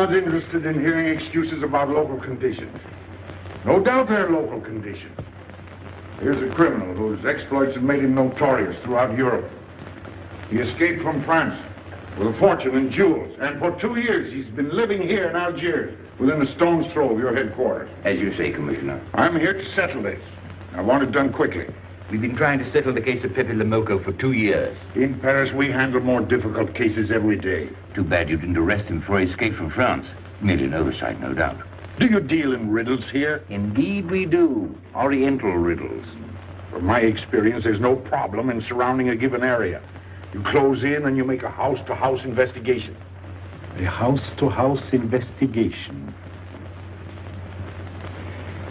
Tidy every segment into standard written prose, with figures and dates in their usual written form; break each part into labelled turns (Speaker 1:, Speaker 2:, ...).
Speaker 1: not interested in hearing excuses about local conditions. No doubt they're local conditions. Here's a criminal whose exploits have made him notorious throughout Europe. He escaped from France with a fortune in jewels, and for 2 years he's been living here in Algiers, within a stone's throw of your headquarters.
Speaker 2: As you say, Commissioner.
Speaker 1: I'm here to settle this. I want it done quickly.
Speaker 2: We've been trying to settle the case of Pépé le Moko for 2 years.
Speaker 1: In Paris, we handle more difficult cases every day.
Speaker 2: Too bad you didn't arrest him before he escaped from France. Merely an oversight, no doubt.
Speaker 1: Do you deal in riddles here?
Speaker 2: Indeed we do. Oriental riddles.
Speaker 1: From my experience, there's no problem in surrounding a given area. You close in and you make a house-to-house investigation.
Speaker 3: A house-to-house investigation.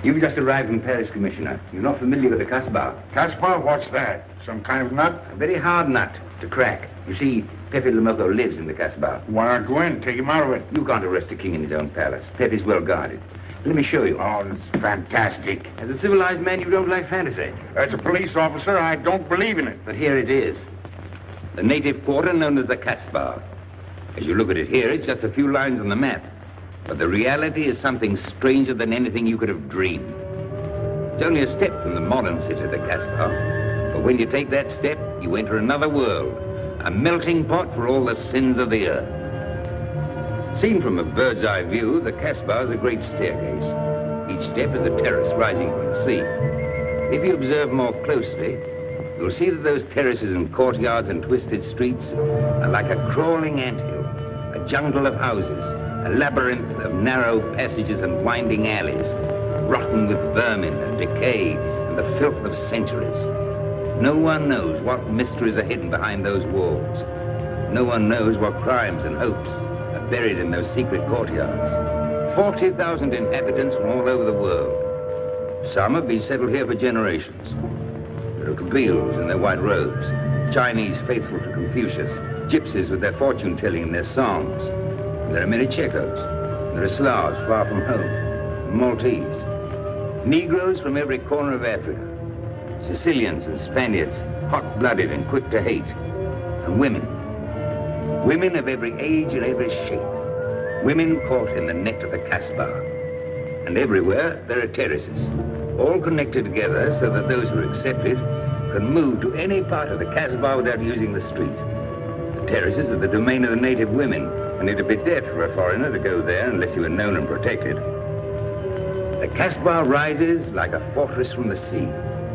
Speaker 2: You've just arrived in Paris, Commissioner. You're not familiar with the Casbah.
Speaker 1: Casbah? What's that? Some kind of nut?
Speaker 2: A very hard nut to crack. You see, Pépé le Moko lives in the Casbah.
Speaker 1: Why not go in? Take him out of it.
Speaker 2: You can't arrest a king in his own palace. Pépé's well guarded. Let me show you.
Speaker 1: Oh, it's fantastic.
Speaker 2: As a civilized man, you don't like fantasy.
Speaker 1: As a police officer, I don't believe in it.
Speaker 2: But here it is. The native quarter known as the Casbah. As you look at it here, it's just a few lines on the map. But the reality is something stranger than anything you could have dreamed. It's only a step from the modern city, the Casbah. But when you take that step, you enter another world, a melting pot for all the sins of the earth. Seen from a bird's eye view, the Casbah is a great staircase. Each step is a terrace rising from the sea. If you observe more closely, you'll see that those terraces and courtyards and twisted streets are like a crawling anthill, a jungle of houses, a labyrinth of narrow passages and winding alleys, rotten with vermin and decay and the filth of centuries. No one knows what mysteries are hidden behind those walls. No one knows what crimes and hopes are buried in those secret courtyards. 40,000 inhabitants from all over the world. Some have been settled here for generations. There are Kabyles in their white robes, Chinese faithful to Confucius, gypsies with their fortune-telling and their songs. There are many Checos. There are Slavs far from home, Maltese. Negroes from every corner of Africa. Sicilians and Spaniards, hot-blooded and quick to hate. And women. Women of every age and every shape. Women caught in the net of the Casbah. And everywhere there are terraces, all connected together so that those who are accepted can move to any part of the Casbah without using the street. The terraces are the domain of the native women, and it'd be death for a foreigner to go there unless he were known and protected. The Casbah rises like a fortress from the sea,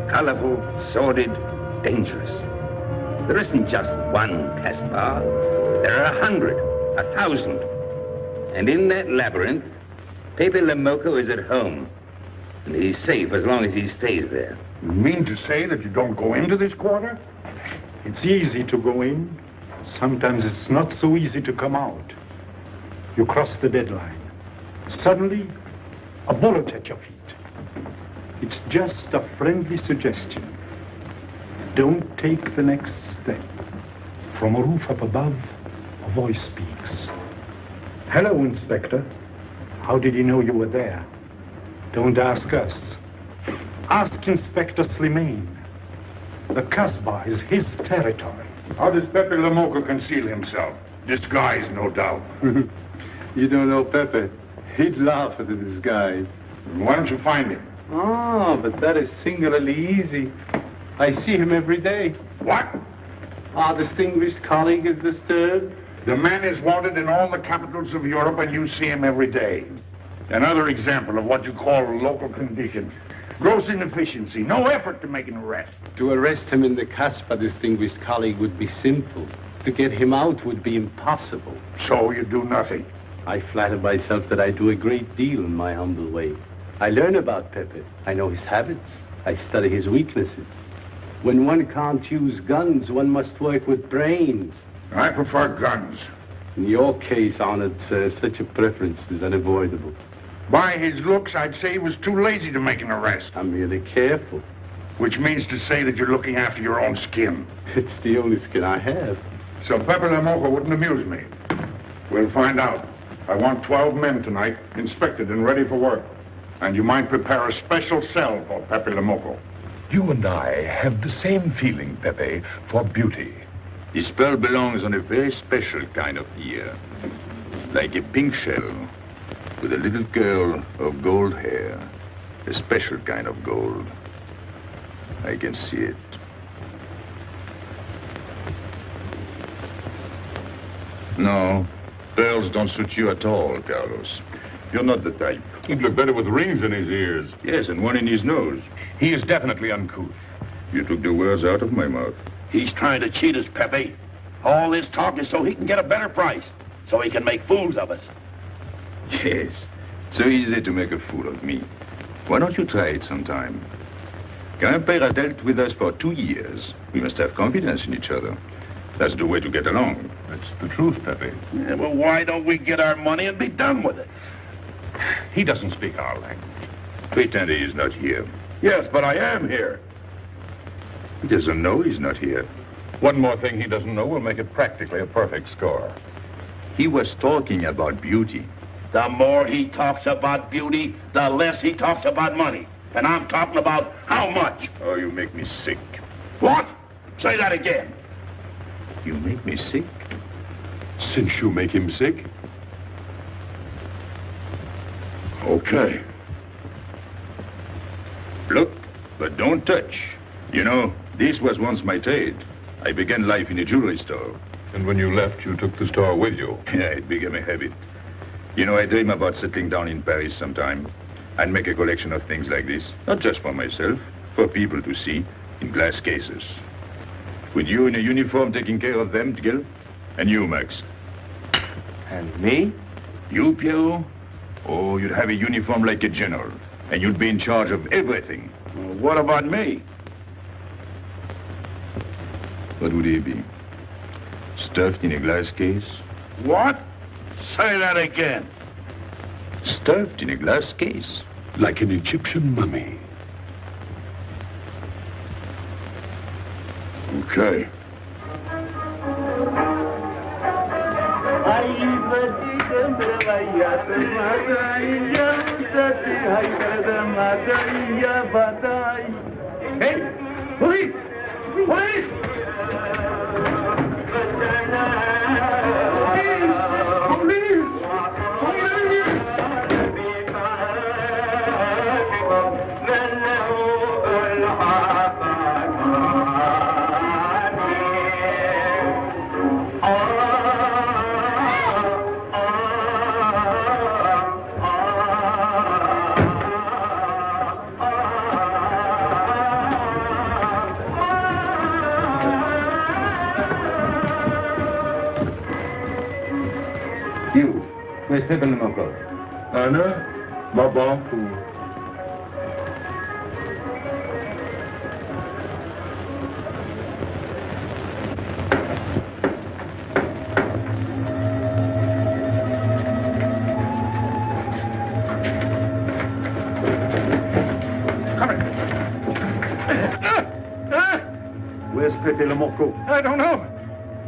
Speaker 2: colorful, sordid, dangerous. There isn't just one Casbah. There are 100, 1,000. And in that labyrinth, Pépé le Moko is at home. And he's safe as long as he stays there.
Speaker 1: You mean to say that you don't go into this quarter?
Speaker 3: It's easy to go in. Sometimes it's not so easy to come out. You cross the deadline. Suddenly, a bullet at your feet. It's just a friendly suggestion. Don't take the next step. From a roof up above, a voice speaks. Hello, Inspector. How did he know you were there? Don't ask us. Ask Inspector Slimane. The Casbah is his territory.
Speaker 1: How does Pépé le Moko conceal himself? Disguised, no doubt.
Speaker 4: You don't know Pépé. He'd laugh at the disguise.
Speaker 1: Why don't you find him?
Speaker 4: Oh, but that is singularly easy. I see him every day.
Speaker 1: What?
Speaker 4: Our distinguished colleague is disturbed.
Speaker 1: The man is wanted in all the capitals of Europe, and you see him every day. Another example of what you call local conditions. Gross inefficiency, no effort to make an arrest.
Speaker 4: To arrest him in the Casbah, distinguished colleague, would be simple. To get him out would be impossible.
Speaker 1: So you do nothing?
Speaker 4: I flatter myself that I do a great deal in my humble way. I learn about Pépé. I know his habits. I study his weaknesses. When one can't use guns, one must work with brains.
Speaker 1: I prefer guns.
Speaker 4: In your case, honored sir, such a preference is unavoidable.
Speaker 1: By his looks, I'd say he was too lazy to make an arrest.
Speaker 4: I'm merely careful.
Speaker 1: Which means to say that you're looking after your own skin.
Speaker 4: It's the only skin I have.
Speaker 1: So Pépé le Moko wouldn't amuse me. We'll find out. I want 12 men tonight, inspected and ready for work. And you might prepare a special cell for Pépé le Moko.
Speaker 5: You and I have the same feeling, Pépé, for beauty. This pearl belongs on a very special kind of ear. like a pink shell, with a little curl of gold hair, a special kind of gold. I can see it. No, pearls don't suit you at all, Carlos. You're not the type.
Speaker 1: He'd look better with rings in his ears.
Speaker 5: Yes, and one in his nose.
Speaker 1: He is definitely uncouth.
Speaker 5: You took the words out of my mouth.
Speaker 6: He's trying to cheat us, Pepe. All this talk is so he can get a better price, so he can make fools of us.
Speaker 5: Yes, so easy to make a fool of me. Why don't you try it sometime? Grandpère has dealt with us for 2 years. We must have confidence in each other. That's the way to get along.
Speaker 1: That's the truth, Pepe.
Speaker 6: Yeah, well, why don't we get our money and be done with it?
Speaker 1: He doesn't speak our language.
Speaker 5: Pretend he is not here.
Speaker 6: Yes, but I am here.
Speaker 5: He doesn't know he's not here.
Speaker 1: One more thing he doesn't know will make it practically a perfect score.
Speaker 5: He was talking about beauty.
Speaker 6: The more he talks about beauty, the less he talks about money. And I'm talking about how much.
Speaker 5: Oh, you make me sick.
Speaker 6: What? Say that again.
Speaker 5: You make me sick?
Speaker 1: Since you make him sick?
Speaker 6: Okay.
Speaker 5: Look, but don't touch. You know, this was once my trade. I began life in a jewelry store.
Speaker 1: And when you left, you took the store with you.
Speaker 5: Yeah, it became a habit. You know, I dream about settling down in Paris sometime. I'd make a collection of things like this. Not just for myself, for people to see, in glass cases. With you in a uniform taking care of them, Gil? And you, Max?
Speaker 6: And me?
Speaker 5: You, Pierrot? Oh, you'd have a uniform like a general. And you'd be in charge of everything.
Speaker 6: Well, what about me?
Speaker 5: What would he be? Stuffed in a glass case?
Speaker 6: What? Say that again.
Speaker 5: Stuffed in a glass case.
Speaker 1: Like an Egyptian mummy.
Speaker 6: Okay.
Speaker 1: Hey! Police! Police!
Speaker 2: Where's Pépé le Moko?
Speaker 1: Anna? Baba?
Speaker 3: Where's Pépé le Moko?
Speaker 7: I don't know.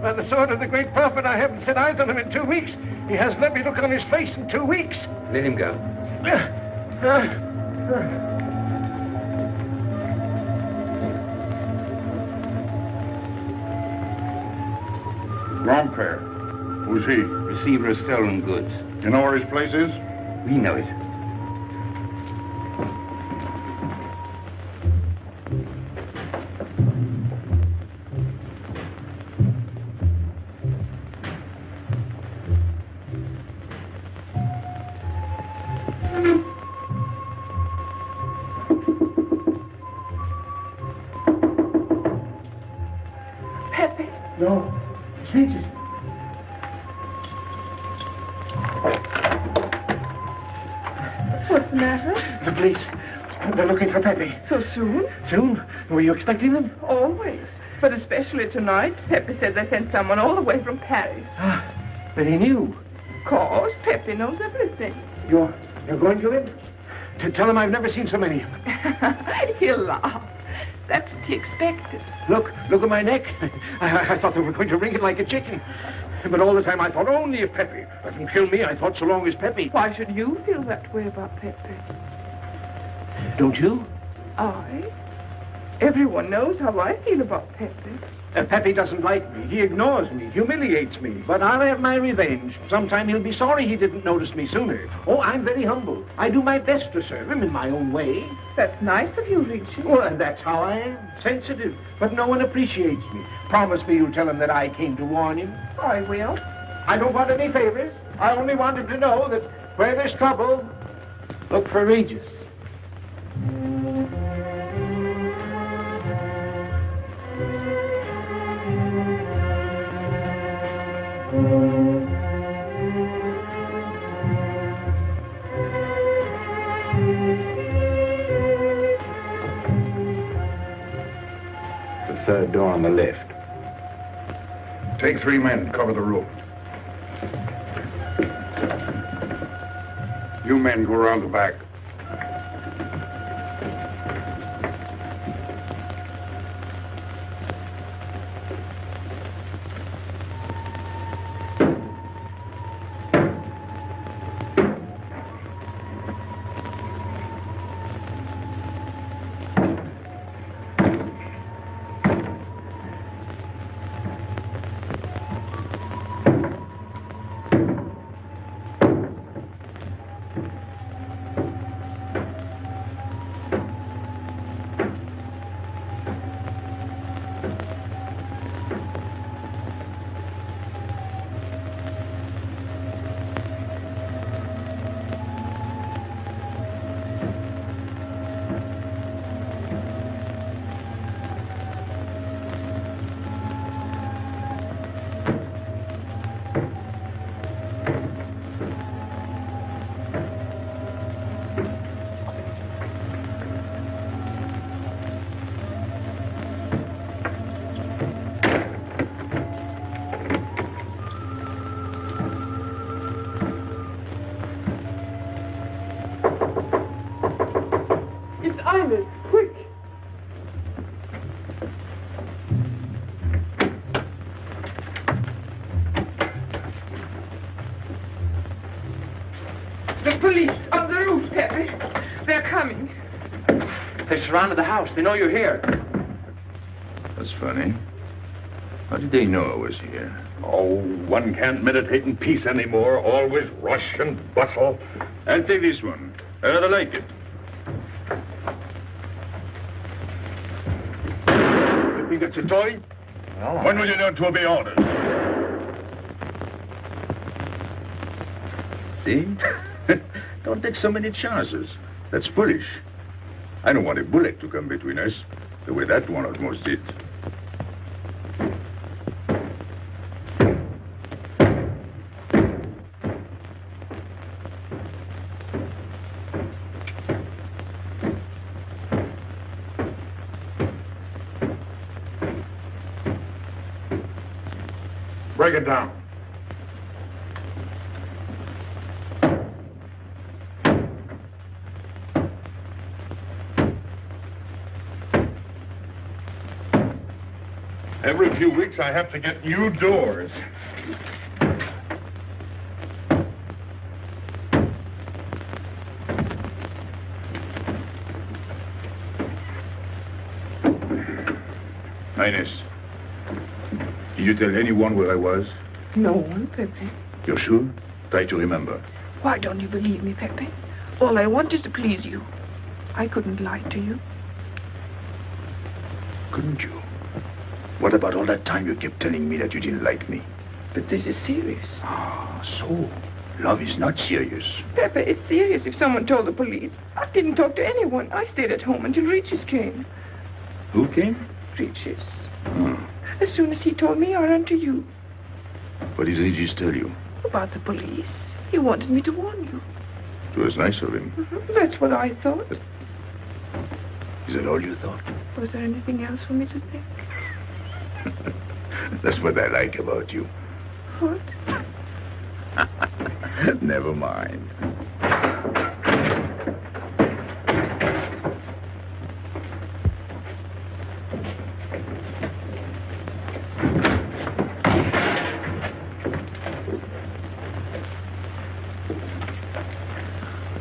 Speaker 7: By the sword of the great prophet, I haven't set eyes on him in 2 weeks. He hasn't let me look on his face in 2 weeks.
Speaker 2: Let him go.
Speaker 1: Grandpère. Who's he?
Speaker 2: Receiver of stolen goods.
Speaker 1: You know where his place is?
Speaker 2: We know it.
Speaker 7: No. Jesus.
Speaker 8: What's the matter?
Speaker 7: The police. They're looking for Pepe.
Speaker 8: So soon?
Speaker 7: Soon? Were you expecting them?
Speaker 8: Always. But especially tonight. Pepe said they sent someone all the way from Paris.
Speaker 7: Ah, but he knew.
Speaker 8: Of course, Pepe knows everything.
Speaker 7: You're going to him? To tell him I've never seen so many.
Speaker 8: He'll laugh. That's what he expected.
Speaker 7: Look at my neck. I thought they were going to wring it like a chicken. But all the time I thought only if Pepe doesn't kill me, I thought so long as Pepe.
Speaker 8: Why should you feel that way about Pepe?
Speaker 7: Don't you?
Speaker 8: I? Everyone knows how I feel about Pepe.
Speaker 7: Pepe doesn't like me. He ignores me, humiliates me. But I'll have my revenge. Sometime he'll be sorry he didn't notice me sooner. Oh, I'm very humble. I do my best to serve him in my own way.
Speaker 8: That's nice of you, Richie.
Speaker 7: Well, and that's how I am. Sensitive. But no one appreciates me. Promise me you'll tell him that I came to warn him.
Speaker 8: I will.
Speaker 7: I don't want any favors. I only want him to know that where there's trouble, look for Regis.
Speaker 2: The third door on the left.
Speaker 1: Take 3 men, cover the roof. You men go around the back.
Speaker 8: Quick! The police on the roof, Pepe. They're coming.
Speaker 7: They surrounded the house. They know you're here.
Speaker 5: That's funny. How did they know I was here?
Speaker 6: Oh, one can't meditate in peace anymore. Always rush and bustle.
Speaker 5: I'll take this one. I rather like it.
Speaker 6: You think it's a toy?
Speaker 7: Well,
Speaker 6: When will you learn to obey orders?
Speaker 5: See? Don't take so many chances. That's foolish. I don't want a bullet to come between us, the way that one almost did.
Speaker 1: Break it down.
Speaker 6: Every few weeks I have to get new doors.
Speaker 5: Highness, did you tell anyone where I was?
Speaker 8: No one, Pepe.
Speaker 5: You're sure? Try to remember.
Speaker 8: Why don't you believe me, Pepe? All I want is to please you. I couldn't lie to you.
Speaker 5: Couldn't you? What about all that time you kept telling me that you didn't like me?
Speaker 8: But this is serious.
Speaker 5: Ah, so love is not serious.
Speaker 8: Pepe, it's serious if someone told the police. I didn't talk to anyone. I stayed at home until Regis came.
Speaker 5: Who came?
Speaker 8: Regis.
Speaker 5: Hmm.
Speaker 8: As soon as he told me, I ran to you.
Speaker 5: What did Regis tell you?
Speaker 8: About the police. He wanted me to warn you.
Speaker 5: It was nice of him.
Speaker 8: That's what I thought.
Speaker 5: Is that all you thought?
Speaker 8: Was there anything else for me to think?
Speaker 5: That's what I like about you.
Speaker 8: What?
Speaker 5: Never mind.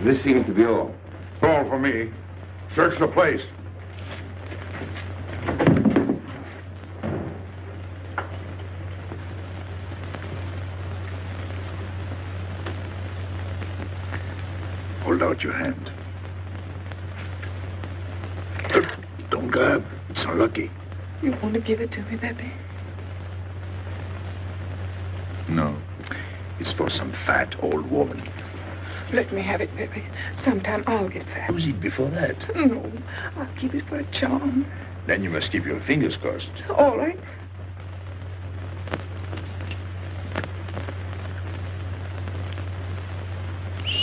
Speaker 2: This seems to be all.
Speaker 1: All for me. Search the place.
Speaker 5: Hold out your hand. Don't grab. It's unlucky.
Speaker 8: You want to give it to me, Pépé?
Speaker 5: No. It's for some fat old woman.
Speaker 8: Let me have it, Pépé. Sometime I'll get fat.
Speaker 5: Use it before that.
Speaker 8: No, I'll keep it for a charm.
Speaker 5: Then you must keep your fingers crossed.
Speaker 8: All right.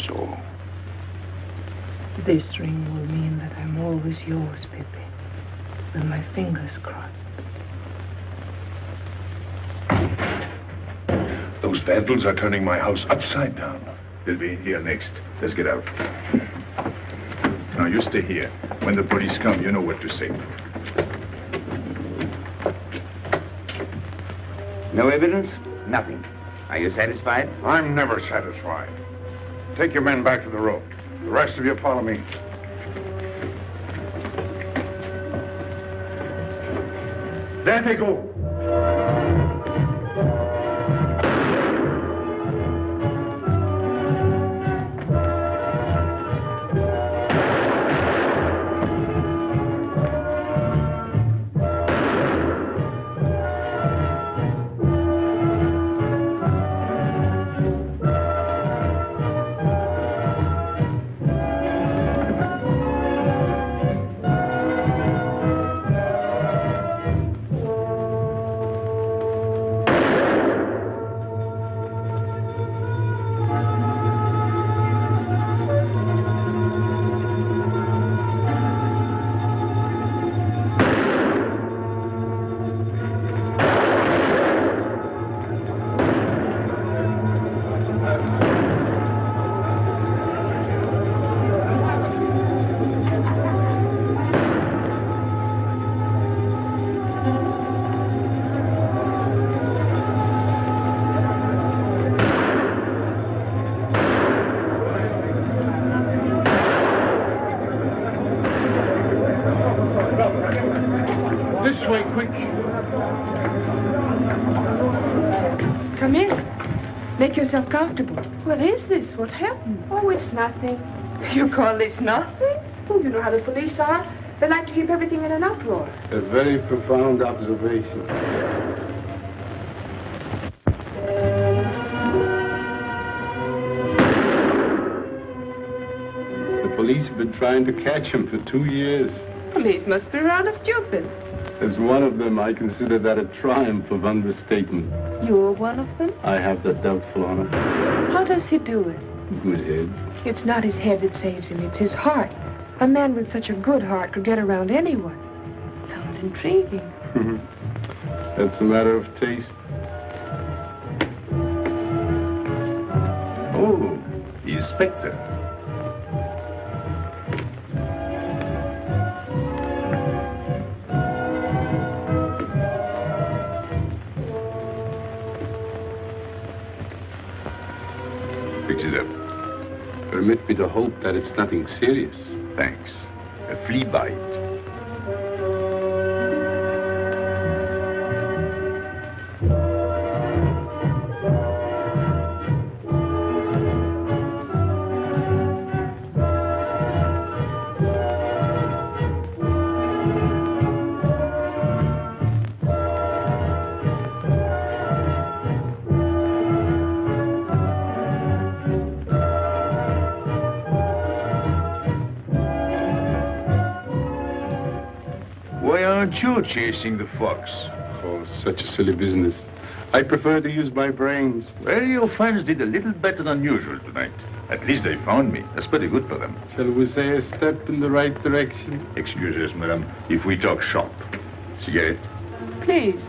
Speaker 5: So.
Speaker 8: This ring will mean that I'm always yours, Pépé. With my fingers crossed.
Speaker 1: Those vandals are turning my house upside down. They'll be in here next. Let's get out. Now, you stay here. When the police come, you know what to say.
Speaker 2: No evidence? Nothing. Are you satisfied?
Speaker 1: I'm never satisfied. Take your men back to the road. The rest of you follow me. There they go.
Speaker 8: Come in. Make yourself comfortable. What is this? What happened? Oh, it's nothing. You call this nothing? Oh, you know how the police are. They like to keep everything in an uproar.
Speaker 4: A very profound observation. The police have been trying to catch him for 2 years.
Speaker 8: Police must be rather stupid.
Speaker 4: As one of them, I consider that a triumph of understatement.
Speaker 8: You're one of them?
Speaker 4: I have that doubtful honor.
Speaker 8: How does he do it?
Speaker 4: Good head.
Speaker 8: It's not his head that saves him, it's his heart. A man with such a good heart could get around anyone. Sounds intriguing.
Speaker 4: That's a matter of taste.
Speaker 5: Oh, the inspector. Fix it up.
Speaker 4: Permit me to hope that it's nothing serious.
Speaker 5: Thanks. A flea bite. You're chasing the fox.
Speaker 4: Oh, such a silly business. I prefer to use my brains.
Speaker 5: Well, your friends did a little better than usual tonight. At least they found me. That's pretty good for them.
Speaker 4: Shall we say a step in the right direction?
Speaker 5: Excuse us, madam, if we talk shop. Cigarette?
Speaker 8: Please.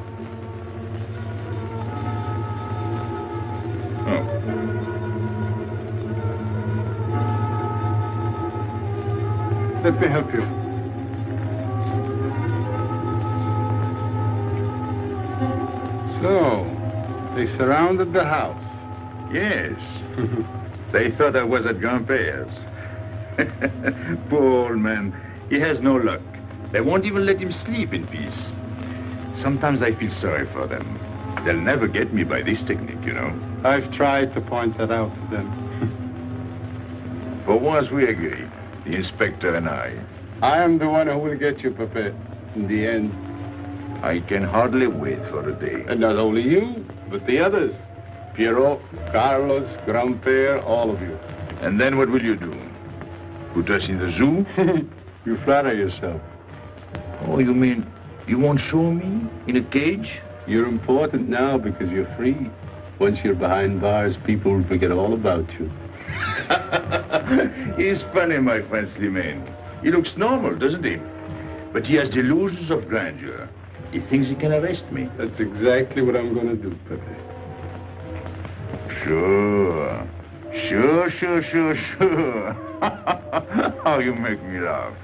Speaker 5: Oh.
Speaker 3: Let me help you.
Speaker 4: So, they surrounded the house.
Speaker 5: Yes. They thought I was at Grandpère's. Poor old man. He has no luck. They won't even let him sleep in peace. Sometimes I feel sorry for them. They'll never get me by this technique, you know.
Speaker 4: I've tried to point that out to them.
Speaker 5: For once we agree, the inspector and I.
Speaker 4: I am the one who will get you, Pépé, in the end.
Speaker 5: I can hardly wait for a day.
Speaker 4: And not only you, but the others. Pierrot, Carlos, Grandpère, all of you.
Speaker 5: And then what will you do? Put us in the zoo?
Speaker 4: You flatter yourself.
Speaker 5: Oh, you mean you won't show me in a cage?
Speaker 4: You're important now because you're free. Once you're behind bars, people will forget all about you.
Speaker 5: He's funny, my friend Slimane. He looks normal, doesn't he? But he has delusions of grandeur. He thinks he can arrest me.
Speaker 4: That's exactly what I'm going to do, Pépé.
Speaker 5: Sure. Sure. How you make me laugh.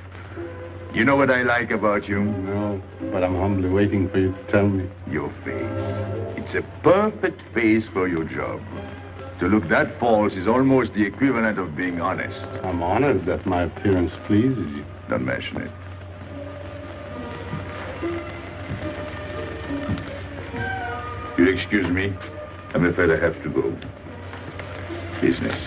Speaker 5: You know what I like about you?
Speaker 4: No, but I'm humbly waiting for you to tell me.
Speaker 5: Your face. It's a perfect face for your job. To look that false is almost the equivalent of being honest.
Speaker 4: I'm honored that my appearance pleases you.
Speaker 5: Don't mention it. You'll excuse me. I'm afraid I have to go. Business.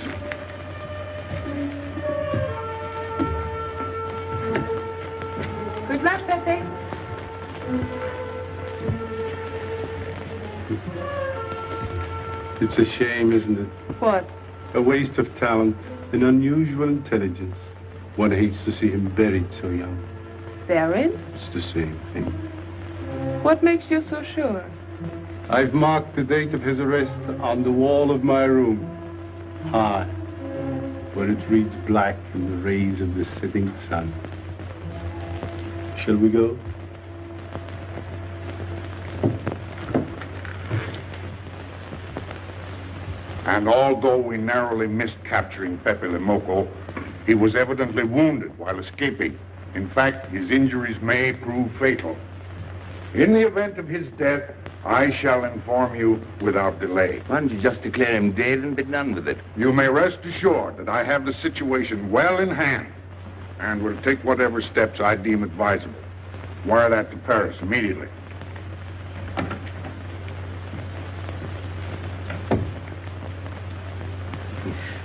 Speaker 8: Good luck, Pépé.
Speaker 4: It's a shame, isn't it?
Speaker 8: What?
Speaker 4: A waste of talent, an unusual intelligence. One hates to see him buried so young.
Speaker 8: Buried?
Speaker 4: It's the same thing.
Speaker 8: What makes you so sure?
Speaker 4: I've marked the date of his arrest on the wall of my room. High, where it reads black in the rays of the setting sun. Shall we go?
Speaker 1: And although we narrowly missed capturing Pépé le Moko, he was evidently wounded while escaping. In fact, his injuries may prove fatal. In the event of his death, I shall inform you without delay.
Speaker 2: Why don't you just declare him dead and be done with it?
Speaker 1: You may rest assured that I have the situation well in hand and will take whatever steps I deem advisable. Wire that to Paris immediately.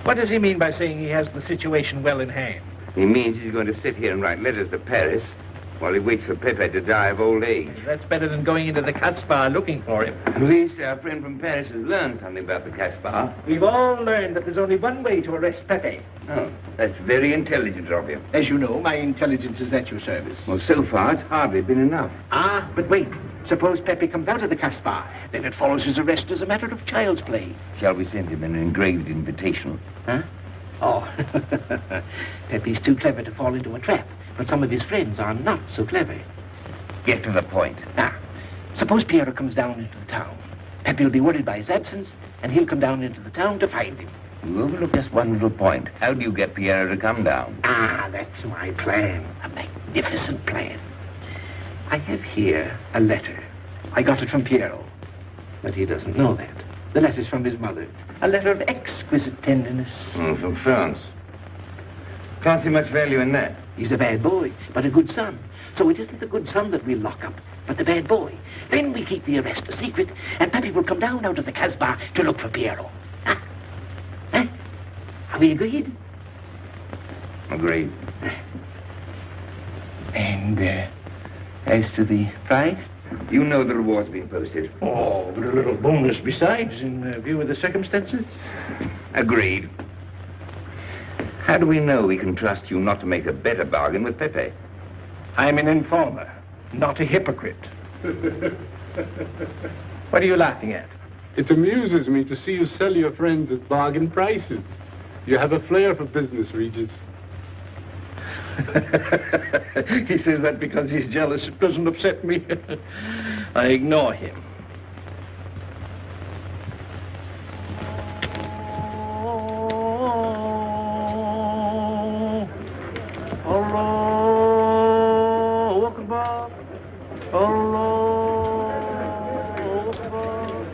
Speaker 7: What does he mean by saying he has the situation well in hand?
Speaker 2: He means he's going to sit here and write letters to Paris while he waits for Pépé to die of old age.
Speaker 7: That's better than going into the Casbah looking for him.
Speaker 2: At least our friend from Paris has learned something about the Casbah.
Speaker 7: We've all learned that there's only one way to arrest Pépé.
Speaker 2: Oh, that's very intelligent of you.
Speaker 7: As you know, my intelligence is at your service.
Speaker 2: Well, so far, it's hardly been enough.
Speaker 7: Ah, but wait. Suppose Pépé comes out of the Casbah. Then it follows his arrest as a matter of child's play.
Speaker 2: Shall we send him an engraved invitation?
Speaker 7: Huh? Oh, Pépé's too clever to fall into a trap, but some of his friends are not so clever.
Speaker 2: Get to the point.
Speaker 7: Now, suppose Pierre comes down into the town. Pépé will be worried by his absence, and he'll come down into the town to find him.
Speaker 2: You overlook just one little point. How do you get Pierre to come down?
Speaker 7: Ah, that's my plan. A magnificent plan. I have here a letter. I got it from Pierrot, but he doesn't know that. The letter's from his mother. A letter of exquisite tenderness.
Speaker 2: From France. Can't see much value in that.
Speaker 7: He's a bad boy, but a good son. So it isn't the good son that we'll lock up, but the bad boy. Then we keep the arrest a secret, and Pépé will come down out of the Casbah to look for Pierrot. Huh? Huh? Are we agreed?
Speaker 2: Agreed.
Speaker 7: And, as to the price?
Speaker 2: You know the reward's been posted.
Speaker 7: Oh, but a little bonus besides, in view of the circumstances.
Speaker 2: Agreed. How do we know we can trust you not to make a better bargain with Pépé?
Speaker 7: I'm an informer, not a hypocrite. What are you laughing at?
Speaker 4: It amuses me to see you sell your friends at bargain prices. You have a flair for business, Regis.
Speaker 7: He says that because he's jealous. It doesn't upset me. I ignore him. Allah Akbar. Allah Akbar.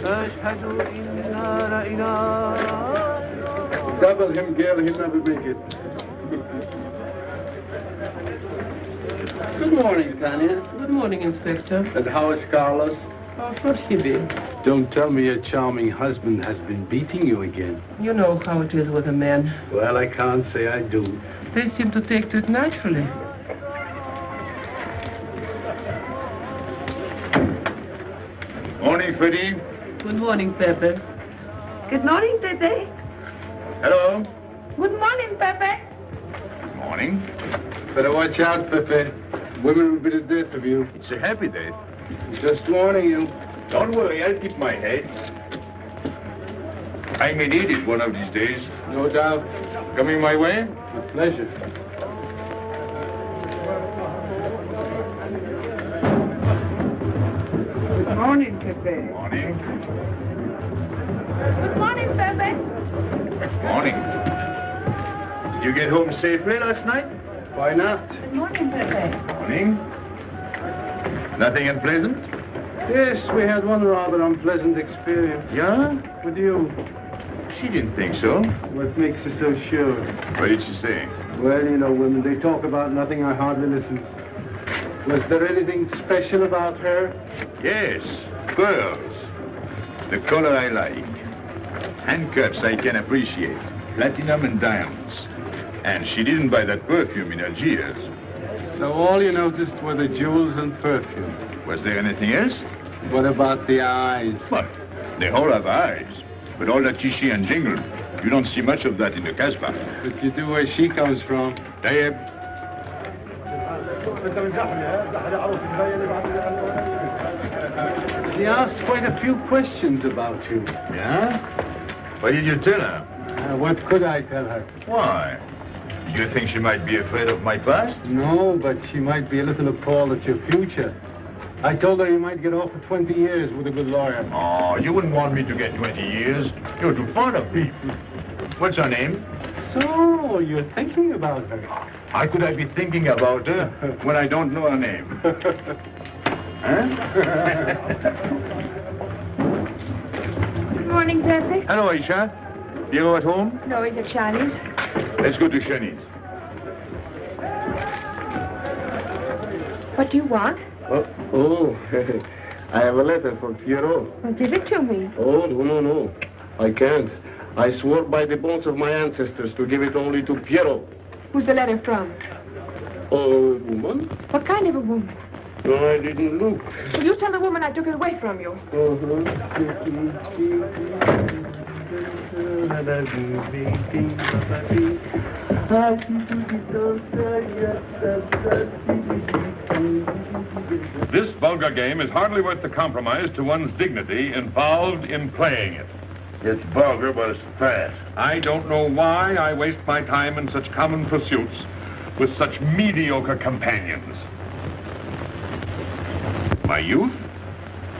Speaker 7: Ashhadu inna la ilaha.
Speaker 4: Double him, girl, he'll never make it.
Speaker 9: Good morning, Tanya. Good morning, Inspector.
Speaker 4: And how is Carlos?
Speaker 9: Oh, forgive.
Speaker 4: Don't tell me your charming husband has been beating you again.
Speaker 9: You know how it is with a man.
Speaker 4: Well, I can't say I do.
Speaker 9: They seem to take to it naturally.
Speaker 5: Morning, Freddie.
Speaker 9: Good morning, Pépé.
Speaker 8: Good morning, Pépé.
Speaker 5: Hello.
Speaker 8: Good morning, Pépé.
Speaker 5: Morning.
Speaker 4: Better watch out, Pépé. Women will be the death of you.
Speaker 5: It's a happy day.
Speaker 4: Just warning you.
Speaker 5: Don't worry, I'll keep my head. I may need it one of these days.
Speaker 4: No doubt.
Speaker 5: Coming my way?
Speaker 4: With pleasure.
Speaker 8: Good morning, Pépé.
Speaker 5: Morning.
Speaker 8: Good morning, Pépé.
Speaker 5: Morning. Did you get home safely last night?
Speaker 4: Why not?
Speaker 8: Good morning, Pépé.
Speaker 5: Morning. Nothing unpleasant?
Speaker 4: Yes, we had one rather unpleasant experience.
Speaker 5: Yeah?
Speaker 4: With you.
Speaker 5: She didn't think so.
Speaker 4: What makes you so sure?
Speaker 5: What did she say?
Speaker 4: Well, you know, women, they talk about nothing. I hardly listen. Was there anything special about her?
Speaker 5: Yes, pearls. The color I like. Handcuffs I can appreciate. Platinum and diamonds. And she didn't buy that perfume in Algiers.
Speaker 4: So all you noticed were the jewels and perfume.
Speaker 5: Was there anything else?
Speaker 4: What about the eyes?
Speaker 5: What? They all have eyes. But all that chichi and jingle, you don't see much of that in the Casbah.
Speaker 4: But you do where she comes from.
Speaker 5: Tayyip.
Speaker 4: She asked quite a few questions about you.
Speaker 5: Yeah? What did you tell her?
Speaker 4: What could I tell her?
Speaker 5: Why? Do you think she might be afraid of my past?
Speaker 4: No, but she might be a little appalled at your future. I told her you might get off for 20 years with a good lawyer.
Speaker 5: Oh, you wouldn't want me to get 20 years. You're too fond of me. What's her name?
Speaker 4: So, you're thinking about her.
Speaker 5: How could I be thinking about her when I don't know her name? Huh?
Speaker 8: Good morning, Pépé.
Speaker 5: Hello, Aisha. Piero at home?
Speaker 8: No, he's at Shani's.
Speaker 5: Let's go to Shani's.
Speaker 8: What do you want?
Speaker 10: Oh, I have a letter from Piero.
Speaker 8: Well, give it to me.
Speaker 10: Oh, no. I can't. I swore by the bones of my ancestors to give it only to Piero.
Speaker 8: Who's the letter from?
Speaker 10: Oh, woman?
Speaker 8: What kind of a woman?
Speaker 10: No, I didn't look.
Speaker 8: Will you tell the woman I took it away from you?
Speaker 11: This vulgar game is hardly worth the compromise to one's dignity involved in playing it.
Speaker 6: It's vulgar, but it's fast.
Speaker 11: I don't know why I waste my time in such common pursuits with such mediocre companions. My youth,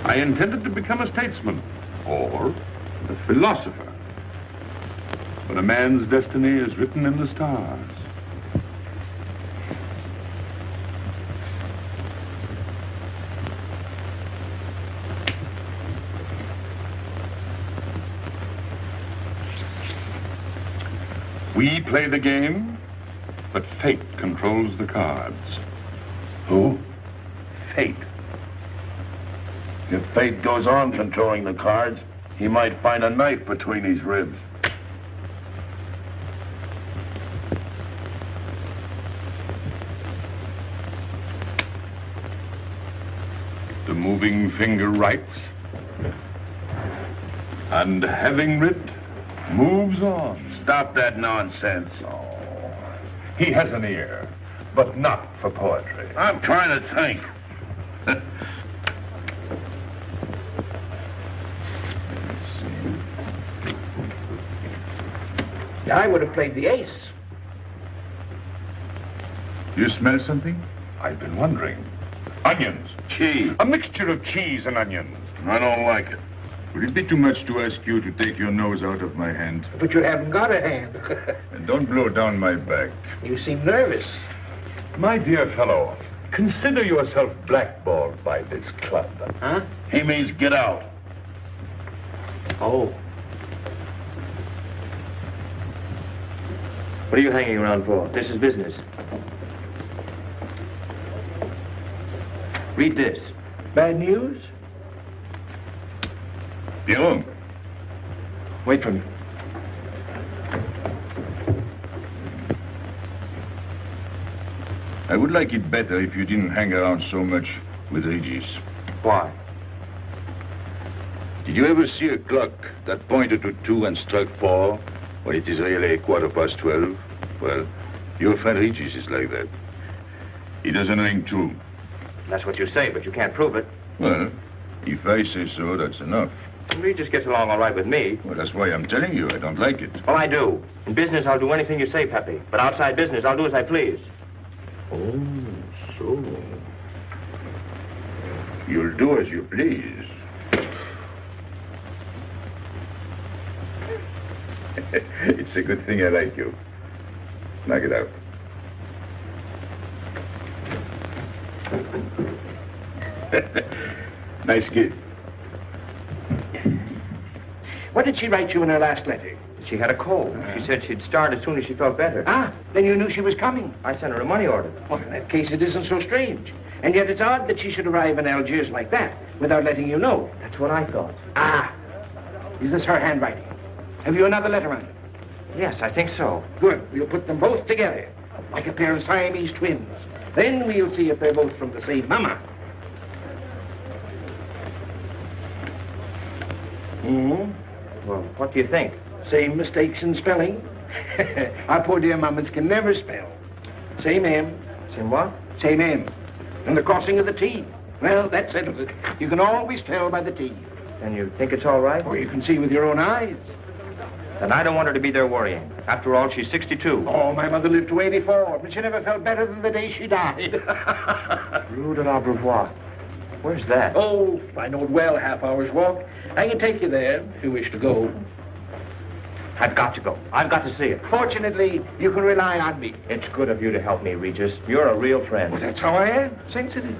Speaker 11: I intended to become a statesman or a philosopher. But a man's destiny is written in the stars. We play the game, but fate controls the cards.
Speaker 6: Who? Fate. If fate goes on controlling the cards, he might find a knife between his ribs.
Speaker 11: The moving finger writes, and having writ, moves on.
Speaker 6: Stop that nonsense.
Speaker 11: Oh, he has an ear, but not for poetry.
Speaker 6: I'm trying to think.
Speaker 7: I would have played the ace.
Speaker 11: You smell something? I've been wondering. Onions.
Speaker 6: Cheese.
Speaker 11: A mixture of cheese and onions.
Speaker 6: I don't like it.
Speaker 5: Would it be too much to ask you to take your nose out of my hand?
Speaker 7: But you haven't got a hand.
Speaker 5: And don't blow down my back.
Speaker 7: You seem nervous.
Speaker 11: My dear fellow, consider yourself blackballed by this club.
Speaker 7: Huh?
Speaker 6: He means get out.
Speaker 7: Oh.
Speaker 12: What are you hanging around for? This is business. Read this.
Speaker 7: Bad news?
Speaker 5: Pierrot.
Speaker 7: Wait for me.
Speaker 5: I would like it better if you didn't hang around so much with Regis.
Speaker 12: Why?
Speaker 5: Did you ever see a clock that pointed to 2 and struck 4 when it is really 12:15? Well, your friend Regis is like that. He doesn't ring true.
Speaker 12: That's what you say, but you can't prove it.
Speaker 5: Well, if I say so, that's enough.
Speaker 12: Regis gets along all right with me.
Speaker 5: Well, that's why I'm telling you I don't like it.
Speaker 12: Well, I do. In business, I'll do anything you say, Pepe. But outside business, I'll do as I please.
Speaker 5: Oh, so. You'll do as you please. It's a good thing I like you. Knock it out. Nice kid.
Speaker 7: What did she write you in her last letter?
Speaker 12: She had a cold. She said she'd start as soon as she felt better.
Speaker 7: Ah, then you knew she was coming.
Speaker 12: I sent her a money order.
Speaker 7: Well, in that case, it isn't so strange. And yet it's odd that she should arrive in Algiers like that, without letting you know.
Speaker 12: That's what I thought.
Speaker 7: Ah, is this her handwriting? Have you another letter on it?
Speaker 12: Yes, I think so.
Speaker 7: Good. We'll put them both together, like a pair of Siamese twins. Then we'll see if they're both from the same mama.
Speaker 12: Well, what do you think?
Speaker 7: Same mistakes in spelling. Our poor dear mamas can never spell. Same M.
Speaker 12: Same what?
Speaker 7: Same M. And the crossing of the T. Well, that settles it. You can always tell by the T.
Speaker 12: And you think it's all right?
Speaker 7: Or you can see with your own eyes.
Speaker 12: Then I don't want her to be there worrying. After all, she's 62.
Speaker 7: Oh, my mother lived to 84, but she never felt better than the day she died.
Speaker 12: Rue de l'Abreuvoir. Where's that?
Speaker 7: Oh, I know it well, a half hour's walk. I can take you there if you wish to go.
Speaker 12: I've got to go. I've got to see it.
Speaker 7: Fortunately, you can rely on me.
Speaker 12: It's good of you to help me, Regis. You're a real friend.
Speaker 7: Well, that's how I am. Sensitive.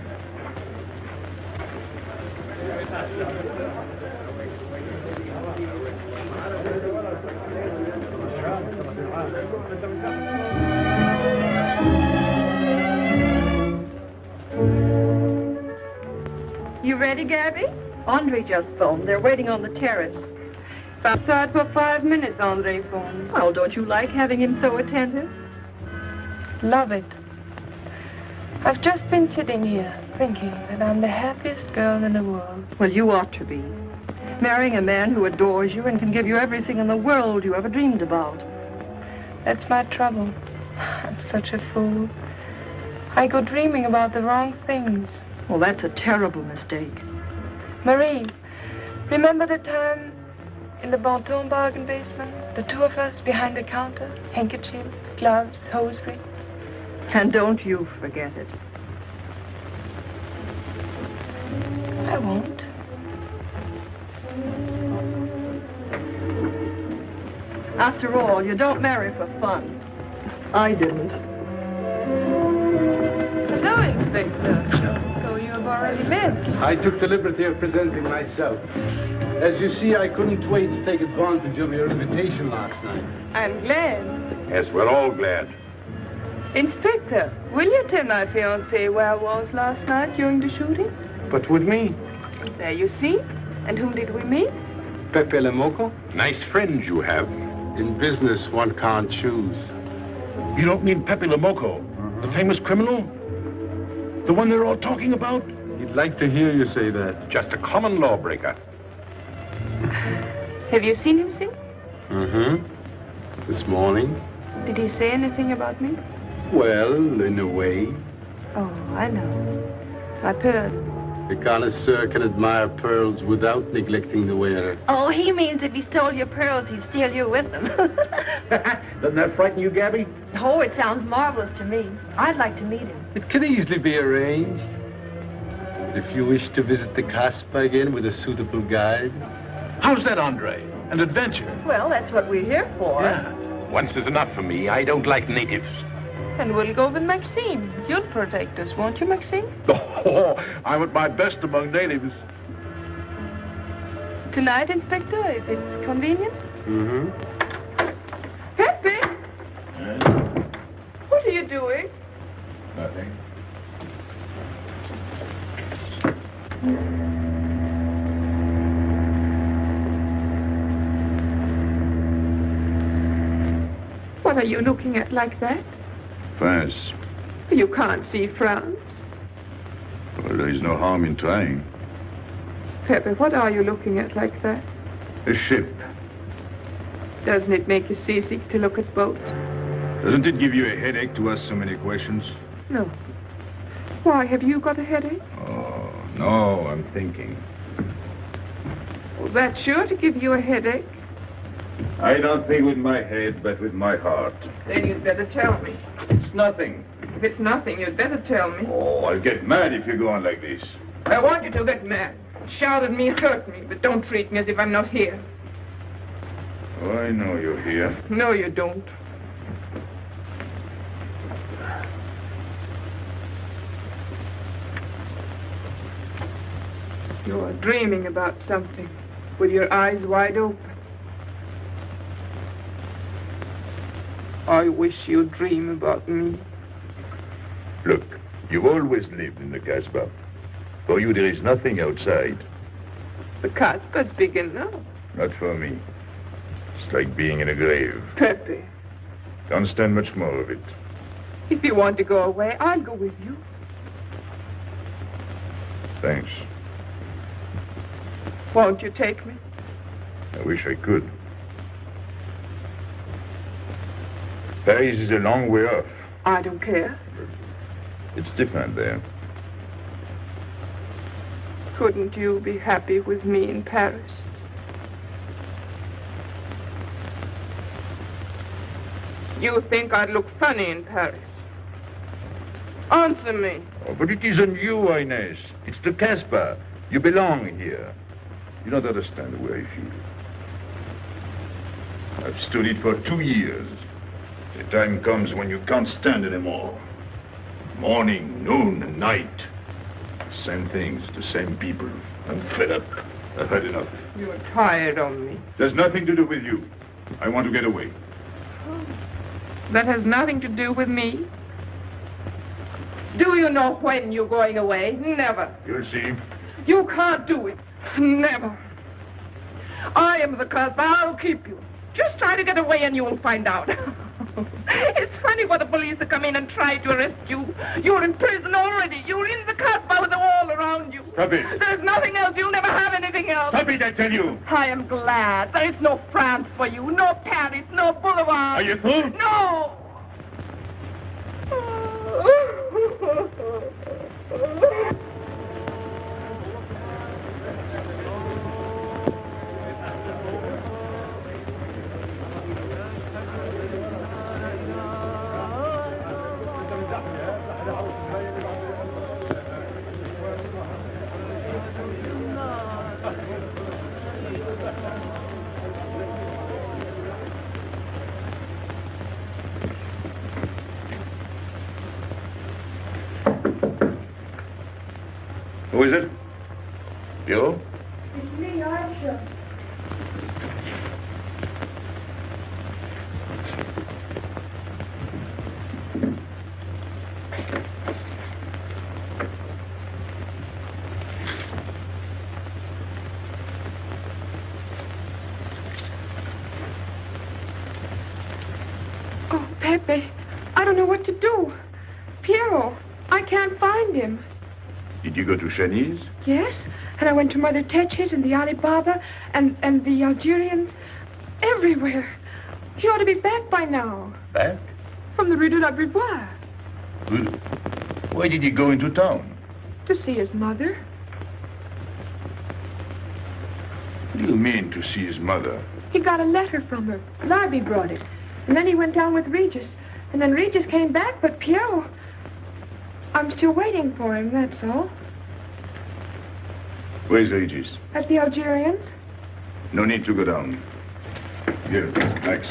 Speaker 8: You ready, Gabby?
Speaker 13: Andre just phoned. They're waiting on the terrace.
Speaker 8: Outside for 5 minutes, Andre phones.
Speaker 13: Well, don't you like having him so attentive?
Speaker 8: Love it. I've just been sitting here thinking that I'm the happiest girl in the world.
Speaker 13: Well, you ought to be. Marrying a man who adores you and can give you everything in the world you ever dreamed about.
Speaker 8: That's my trouble. I'm such a fool. I go dreaming about the wrong things.
Speaker 13: Well, that's a terrible mistake.
Speaker 8: Marie, remember the time in the Bonton bargain basement? The two of us behind the counter, handkerchief, gloves, hosiery.
Speaker 13: And don't you forget it.
Speaker 8: I won't.
Speaker 13: After all, you don't marry for fun. I didn't.
Speaker 8: Hello, Inspector. So you have already met.
Speaker 4: I took the liberty of presenting myself. As you see, I couldn't wait to take advantage of your invitation last night.
Speaker 8: I'm glad.
Speaker 5: Yes, we're all glad.
Speaker 8: Inspector, will you tell my fiancé where I was last night during the shooting?
Speaker 10: But with me?
Speaker 8: There you see. And whom did we meet?
Speaker 4: Pépé le Moko?
Speaker 11: Nice friends you have.
Speaker 4: In business, one can't choose.
Speaker 6: You don't mean Pépé le Moko, the famous criminal? The one they're all talking about?
Speaker 4: He'd like to hear you say that.
Speaker 11: Just a common lawbreaker.
Speaker 8: Have you seen him since?
Speaker 4: Mm-hmm. This morning.
Speaker 8: Did he say anything about me?
Speaker 4: Well, in a way.
Speaker 8: Oh, I know. My pearls.
Speaker 4: The connoisseur can admire pearls without neglecting the wearer.
Speaker 13: Oh, he means if he stole your pearls, he'd steal you with them.
Speaker 7: Doesn't that frighten you, Gabby?
Speaker 13: Oh, it sounds marvelous to me. I'd like to meet him.
Speaker 4: It can easily be arranged. If you wish to visit the Casbah again with a suitable guide.
Speaker 6: How's that, Andre? An adventure?
Speaker 13: Well, that's what we're here for.
Speaker 6: Yeah.
Speaker 11: Once is enough for me. I don't like natives.
Speaker 8: And we'll go with Maxime. You'll protect us, won't you, Maxime?
Speaker 6: Oh, I'm at my best among natives.
Speaker 8: Tonight, Inspector, if it's convenient?
Speaker 4: Mm-hmm.
Speaker 8: Pepe! What are you doing?
Speaker 5: Nothing.
Speaker 8: are you looking at like that?
Speaker 5: France.
Speaker 8: You can't see France.
Speaker 5: Well, there is no harm in trying.
Speaker 8: Pepe, what are you looking at like that?
Speaker 5: A ship.
Speaker 8: Doesn't it make you seasick to look at boats?
Speaker 5: Doesn't it give you a headache to ask so many questions?
Speaker 8: No. Why, have you got a headache?
Speaker 5: Oh, no, I'm thinking.
Speaker 8: Well, that's sure to give you a headache.
Speaker 5: I don't think with my head, but with my heart.
Speaker 8: Then you'd better tell me.
Speaker 5: It's nothing.
Speaker 8: If it's nothing, you'd better tell me.
Speaker 5: Oh, I'll get mad if you go on like this.
Speaker 8: I want you to get mad. Shout at me, hurt me, but don't treat me as if I'm not here.
Speaker 5: Oh, I know you're here.
Speaker 8: No, you don't. You're dreaming about something with your eyes wide open. I wish you'd dream about me.
Speaker 5: Look, you've always lived in the Casbah. For you, there is nothing outside.
Speaker 8: The Casbah's big enough.
Speaker 5: Not for me. It's like being in a grave.
Speaker 8: Pepe,
Speaker 5: Don't stand much more of it.
Speaker 8: if you want to go away, I'll go with you.
Speaker 5: Thanks.
Speaker 8: Won't you take me?
Speaker 5: I wish I could. Paris is a long way off.
Speaker 8: I don't care.
Speaker 5: It's different there.
Speaker 8: Couldn't you be happy with me in Paris? You think I'd look funny in Paris? Answer me.
Speaker 5: Oh, but it isn't you, Inez. It's the Casbah. You belong here. You don't understand the way I feel. I've stood it for 2 years. The time comes when you can't stand anymore. Morning, noon, and night. Same things, the same people. I'm fed up. I've had enough.
Speaker 8: You're tired of me.
Speaker 5: There's nothing to do with you. I want to get away.
Speaker 8: That has nothing to do with me. Do you know when you're going away? Never.
Speaker 5: You'll see.
Speaker 8: You can't do it. Never. I am the Casbah. I'll keep you. Just try to get away and you'll find out. It's funny for the police to come in and try to arrest you. You're in prison already. You're in the Casbah with the wall around you.
Speaker 5: Stop it.
Speaker 8: There's nothing else. You'll never have anything else.
Speaker 5: Stop it, I tell you.
Speaker 8: I am glad. There is no France for you. No Paris. No Boulevard.
Speaker 5: Are you through?
Speaker 8: No.
Speaker 5: Who is it? You?
Speaker 8: It's me, Aisha. Oh, Pepe, I don't know what to do. Piero, I can't find him.
Speaker 5: Did you go to Chinese?
Speaker 8: Yes, and I went to Mother Tetch's and the Alibaba and the Algerians. Everywhere. He ought to be back by now.
Speaker 5: Back?
Speaker 8: From the Rue de la Brivoire.
Speaker 5: Why did he go into town?
Speaker 8: To see his mother.
Speaker 5: What do you mean, to see his mother?
Speaker 8: He got a letter from her. Larby brought it. And then he went down with Regis. And then Regis came back, but Piero... I'm still waiting for him, that's all.
Speaker 5: Where's Regis?
Speaker 8: At the Algerians.
Speaker 5: No need to go down. Here, Max.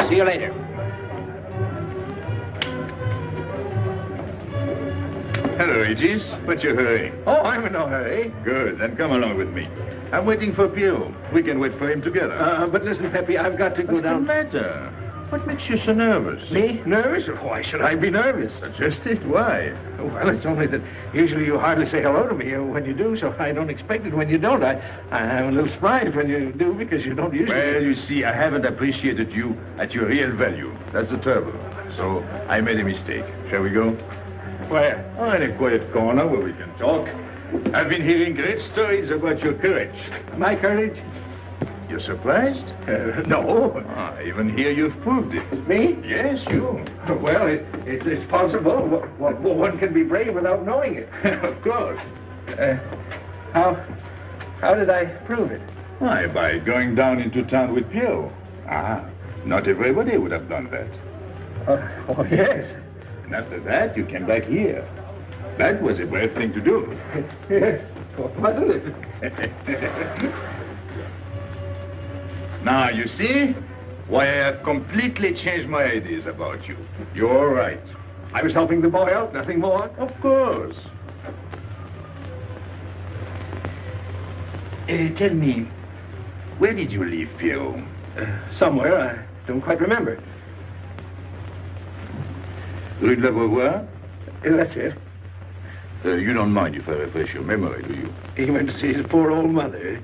Speaker 2: See you later.
Speaker 5: Hello, Regis. What's your hurry?
Speaker 14: Oh, I'm in no hurry.
Speaker 5: Good, then come along with me. I'm waiting for Pio. We can wait for him together.
Speaker 14: But listen, Pepe, I've got to go
Speaker 5: What's
Speaker 14: down.
Speaker 5: the matter? What makes you so nervous?
Speaker 7: Me? Nervous? Why should I be nervous?
Speaker 5: Suggest it? Why?
Speaker 7: Well, it's only that usually you hardly say hello to me when you do, so I don't expect it when you don't. I'm a little surprised when you do because you don't usually...
Speaker 5: Well, you see, I haven't appreciated you at your real value. That's the trouble. So I made a mistake. Shall we go?
Speaker 7: Where?
Speaker 5: Oh, in a quiet corner where we can talk. I've been hearing great stories about your courage.
Speaker 7: My courage?
Speaker 5: You're surprised?
Speaker 7: No.
Speaker 5: Even here you've proved it.
Speaker 7: Me?
Speaker 5: Yes, you.
Speaker 7: Well, it's possible. One can be brave without knowing it.
Speaker 5: Of course.
Speaker 7: How did I prove it?
Speaker 5: Why, by going down into town with Pierrot. Not everybody would have done that.
Speaker 7: Oh, yes.
Speaker 5: And after that, you came back here. That was a brave thing to do.
Speaker 7: Yes, wasn't it?
Speaker 5: Now, you see why I have completely changed my ideas about you. You're right.
Speaker 7: I was helping the boy out, nothing more.
Speaker 5: Of course. Tell me, where did you leave Pierrot?
Speaker 7: Somewhere, I don't quite remember.
Speaker 5: Rue de la Beauvoir?
Speaker 7: That's it.
Speaker 5: You don't mind if I refresh your memory, do you?
Speaker 7: He went to see his poor old mother.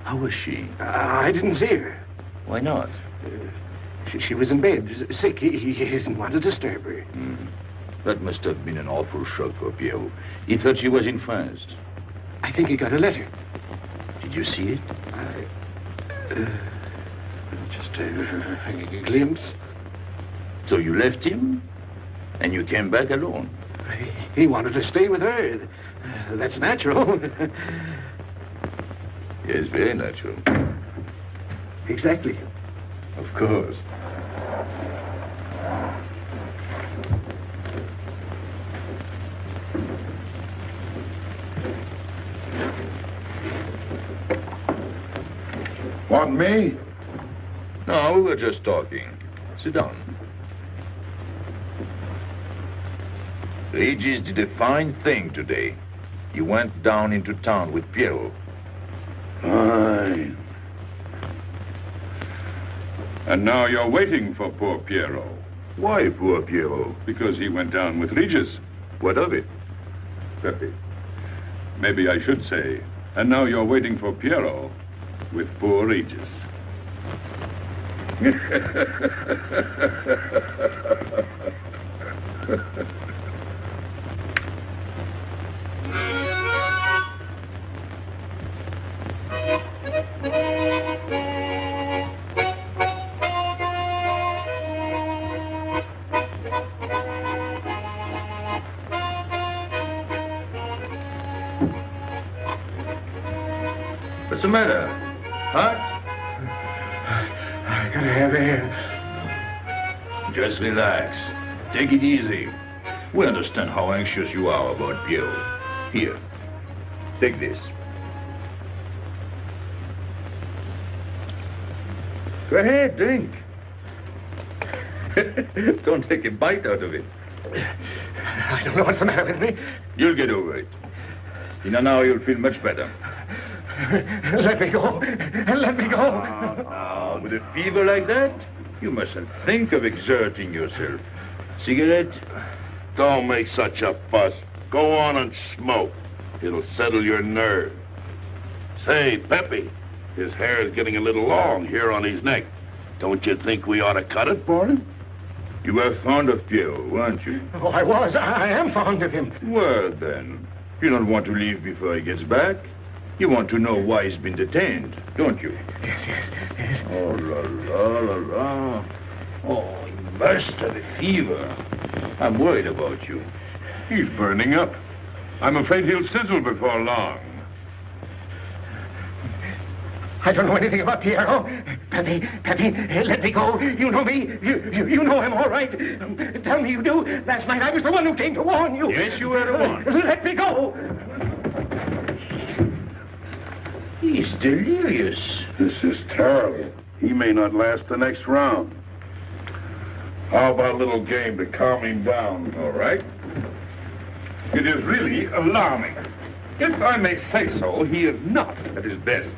Speaker 5: How was she?
Speaker 7: I didn't see her.
Speaker 5: Why not?
Speaker 7: She was in bed, sick. He didn't want to disturb her.
Speaker 5: That must have been an awful shock for Pierrot. He thought she was in France.
Speaker 7: I think he got a letter.
Speaker 5: Did you see it?
Speaker 7: Just a glimpse.
Speaker 5: So you left him, and you came back alone?
Speaker 7: He wanted to stay with her. That's natural.
Speaker 5: Yes, very natural.
Speaker 7: Exactly.
Speaker 5: Of course.
Speaker 1: Want me?
Speaker 5: No, we were just talking. Sit down. Regis did a fine thing today. He went down into town with Pierrot.
Speaker 1: Fine.
Speaker 11: And now you're waiting for poor Pierrot.
Speaker 5: Why poor Pierrot?
Speaker 11: Because he went down with Regis.
Speaker 5: What of it?
Speaker 11: Pepe, maybe I should say, and now you're waiting for Pierrot with poor Regis.
Speaker 5: What's the matter? Hot?
Speaker 7: I gotta have air.
Speaker 5: Just relax. Take it easy. We understand how anxious you are about Pierrot. Here, take this. Go ahead, drink. Don't take a bite out of it.
Speaker 7: I don't know what's the matter with me.
Speaker 5: You'll get over it. In an hour, you'll feel much better.
Speaker 7: Let me go. Let me go.
Speaker 5: Now, with a fever like that, you mustn't think of exerting yourself. Cigarette?
Speaker 6: Don't make such a fuss. Go on and smoke. It'll settle your nerve. Say, Pepe, his hair is getting a little long here on his neck. Don't you think we ought to cut it for him?
Speaker 5: You were fond of Pierrot, weren't you?
Speaker 7: Oh, I was. I am fond of him.
Speaker 5: Well, then, you don't want to leave before he gets back. You want to know why he's been detained, don't you?
Speaker 7: Yes.
Speaker 5: Oh, la, la, la, la. Oh, he must have a fever. I'm worried about you.
Speaker 11: He's burning up. I'm afraid he'll sizzle before long.
Speaker 7: I don't know anything about Pierrot. Pepe, let me go. You know me. You know him, all right. Tell me you do. Last night I was the one who came to warn you.
Speaker 5: Yes, you were the one.
Speaker 7: Let me go.
Speaker 5: He's delirious.
Speaker 6: This is terrible. He may not last the next round. How about a little game to calm him down?
Speaker 11: All right. It is really alarming. If I may say so, he is not at his best.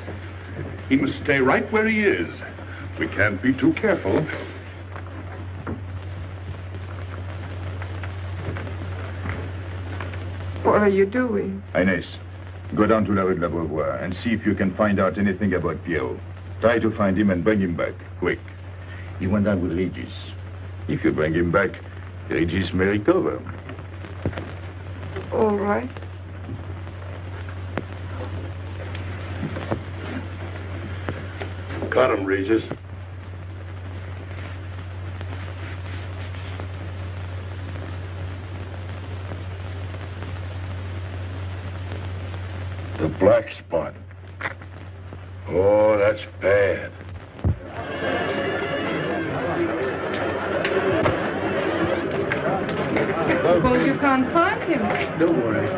Speaker 11: He must stay right where he is. We can't be too careful.
Speaker 8: What are you doing?
Speaker 5: Inés, go down to La Rue de la Beauvoir and see if you can find out anything about Pierrot. Try to find him and bring him back, quick. He went down with Regis. If you bring him back, Regis may recover.
Speaker 8: All right.
Speaker 6: Got him, Regis. The black spot. Oh, that's bad.
Speaker 8: Suppose you can't find him.
Speaker 4: Don't worry.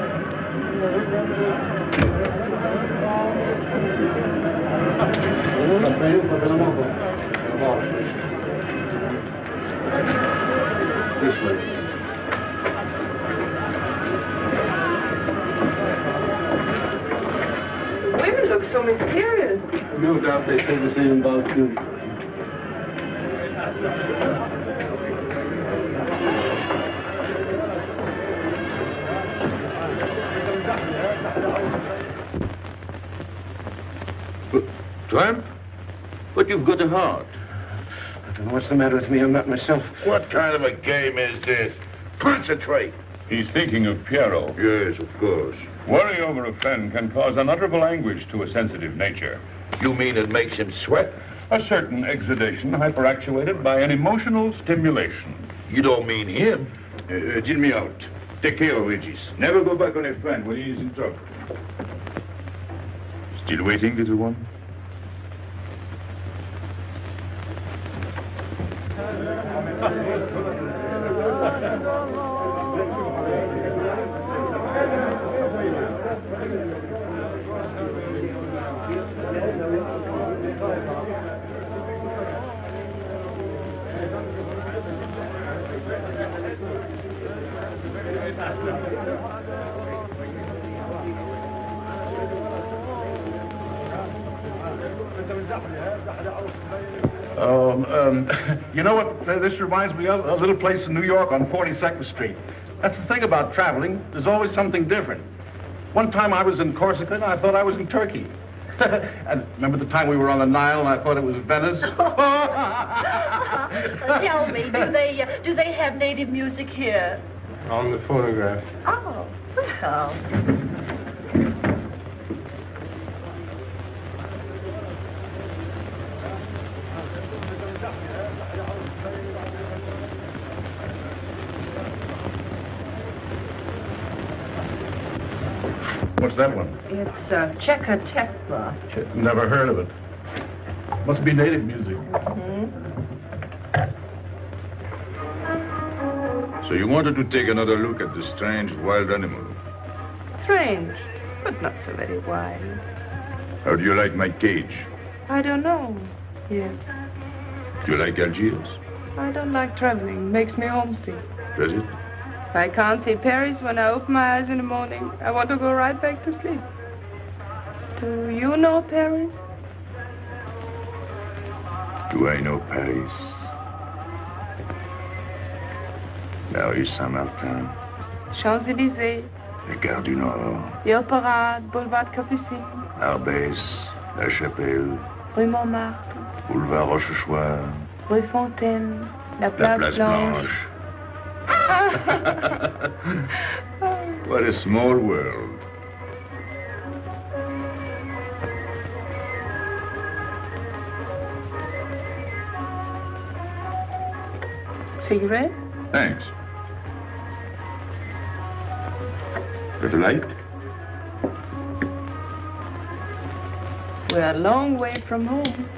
Speaker 4: This way.
Speaker 8: Women look so mysterious.
Speaker 4: No doubt they say the same about you.
Speaker 6: Tramp? But you've got a heart.
Speaker 7: I don't know what's the matter with me. I'm not myself.
Speaker 6: What kind of a game is this? Concentrate.
Speaker 5: He's thinking of Pierrot.
Speaker 6: Yes, of course.
Speaker 5: Worry over a friend can cause unutterable anguish to a sensitive nature.
Speaker 6: You mean it makes him sweat?
Speaker 5: A certain exudation hyperactuated by an emotional stimulation.
Speaker 6: You don't mean him?
Speaker 5: Deal me out. Take care of Regis. Never go back on a friend when he is in trouble. Still waiting, little one?
Speaker 1: You know what this reminds me of? A little place in New York on 42nd Street. That's the thing about traveling. There's always something different. One time I was in Corsica and I thought I was in Turkey. And remember the time we were on the Nile and I thought it was Venice?
Speaker 13: Tell me, do they have native music here?
Speaker 4: On the phonograph.
Speaker 13: Oh, well.
Speaker 1: What's that one?
Speaker 13: It's Cheka Tekla.
Speaker 1: Never heard of it. Must be native music.
Speaker 5: So you wanted to take another look at this strange wild animal.
Speaker 8: Strange, but not so very wild.
Speaker 5: How do you like my cage?
Speaker 8: I don't know yet.
Speaker 5: Do you like Algiers?
Speaker 8: I don't like traveling. Makes me homesick.
Speaker 5: Does it?
Speaker 8: I can't see Paris when I open my eyes in the morning. I want to go right back to sleep. Do you know Paris?
Speaker 5: Do I know Paris? La rue Saint-Martin.
Speaker 8: Champs-Élysées.
Speaker 5: La Gare du Nord.
Speaker 8: Ile Parade, Boulevard Capucine.
Speaker 5: Arbès, La Chapelle.
Speaker 8: Rue Montmartre.
Speaker 5: Boulevard Rochechouart.
Speaker 8: Rue Fontaine. La
Speaker 5: La
Speaker 8: Place
Speaker 5: Place
Speaker 8: Blanche.
Speaker 5: Blanche. What a small world.
Speaker 8: Cigarette?
Speaker 5: Thanks. Got a light?
Speaker 8: We're a long way from home.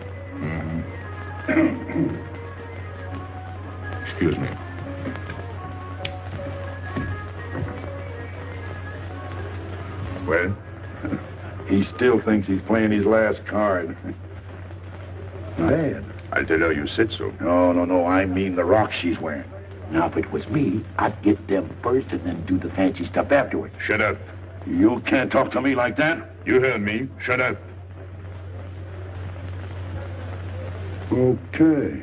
Speaker 5: Excuse me. Well?
Speaker 1: He still thinks he's playing his last card. Bad.
Speaker 5: I'll tell her you said so.
Speaker 1: No. I mean the rock she's wearing.
Speaker 14: Now, if it was me, I'd get them first and then do the fancy stuff afterwards.
Speaker 5: Shut up.
Speaker 1: You can't talk to me like that.
Speaker 5: You heard me. Shut up.
Speaker 1: Okay.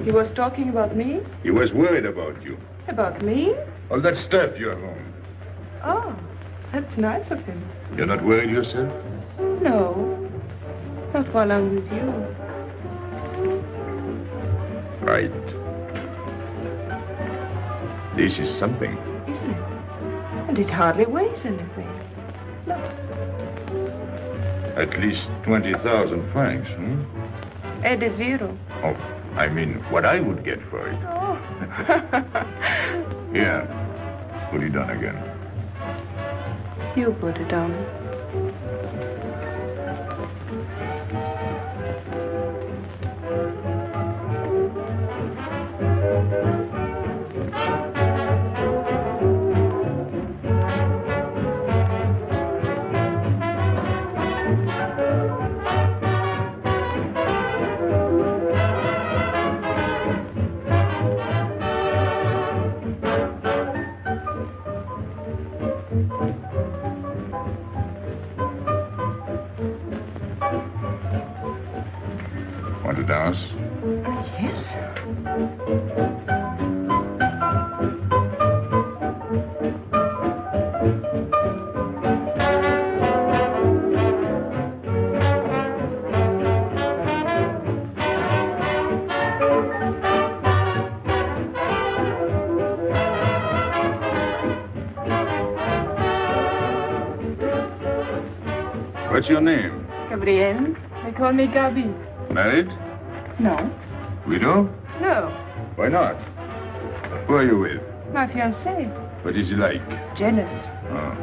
Speaker 8: He was talking about me?
Speaker 5: He was worried about you.
Speaker 8: About me?
Speaker 5: All that stuff you have on.
Speaker 8: Oh, that's nice of him.
Speaker 5: You're not worried yourself?
Speaker 8: No, not while I'm with you.
Speaker 5: Right. This is something.
Speaker 8: Isn't it? And it hardly weighs anything. Look.
Speaker 5: At least 20,000 francs, hmm?
Speaker 8: Add a zero.
Speaker 5: Oh, I mean, what I would get for it.
Speaker 8: Oh.
Speaker 5: Here, put it on again.
Speaker 8: You put it on.
Speaker 5: Want to dance?
Speaker 8: Yes.
Speaker 5: What's your name?
Speaker 8: Gabrielle. They call me Gabi.
Speaker 5: Married?
Speaker 8: No.
Speaker 5: Widow?
Speaker 8: No.
Speaker 5: Why not? Who are you with?
Speaker 8: My fiancé.
Speaker 5: What is he like?
Speaker 8: Jealous.
Speaker 5: Oh.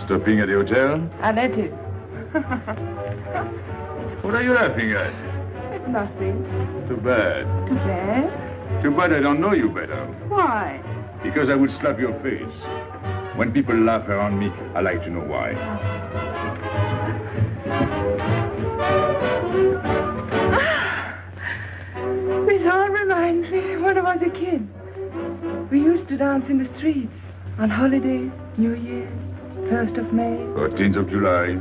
Speaker 5: Stopping at the hotel?
Speaker 8: I let him.
Speaker 5: What are you laughing at?
Speaker 8: It's nothing.
Speaker 5: Too bad.
Speaker 8: Too bad?
Speaker 5: Too bad I don't know you better.
Speaker 8: Why?
Speaker 5: Because I would slap your face. When people laugh around me, I like to know why.
Speaker 8: This all reminds me when I was a kid. We used to dance in the streets on holidays, New Year's, 1st of May.
Speaker 5: 14th of July.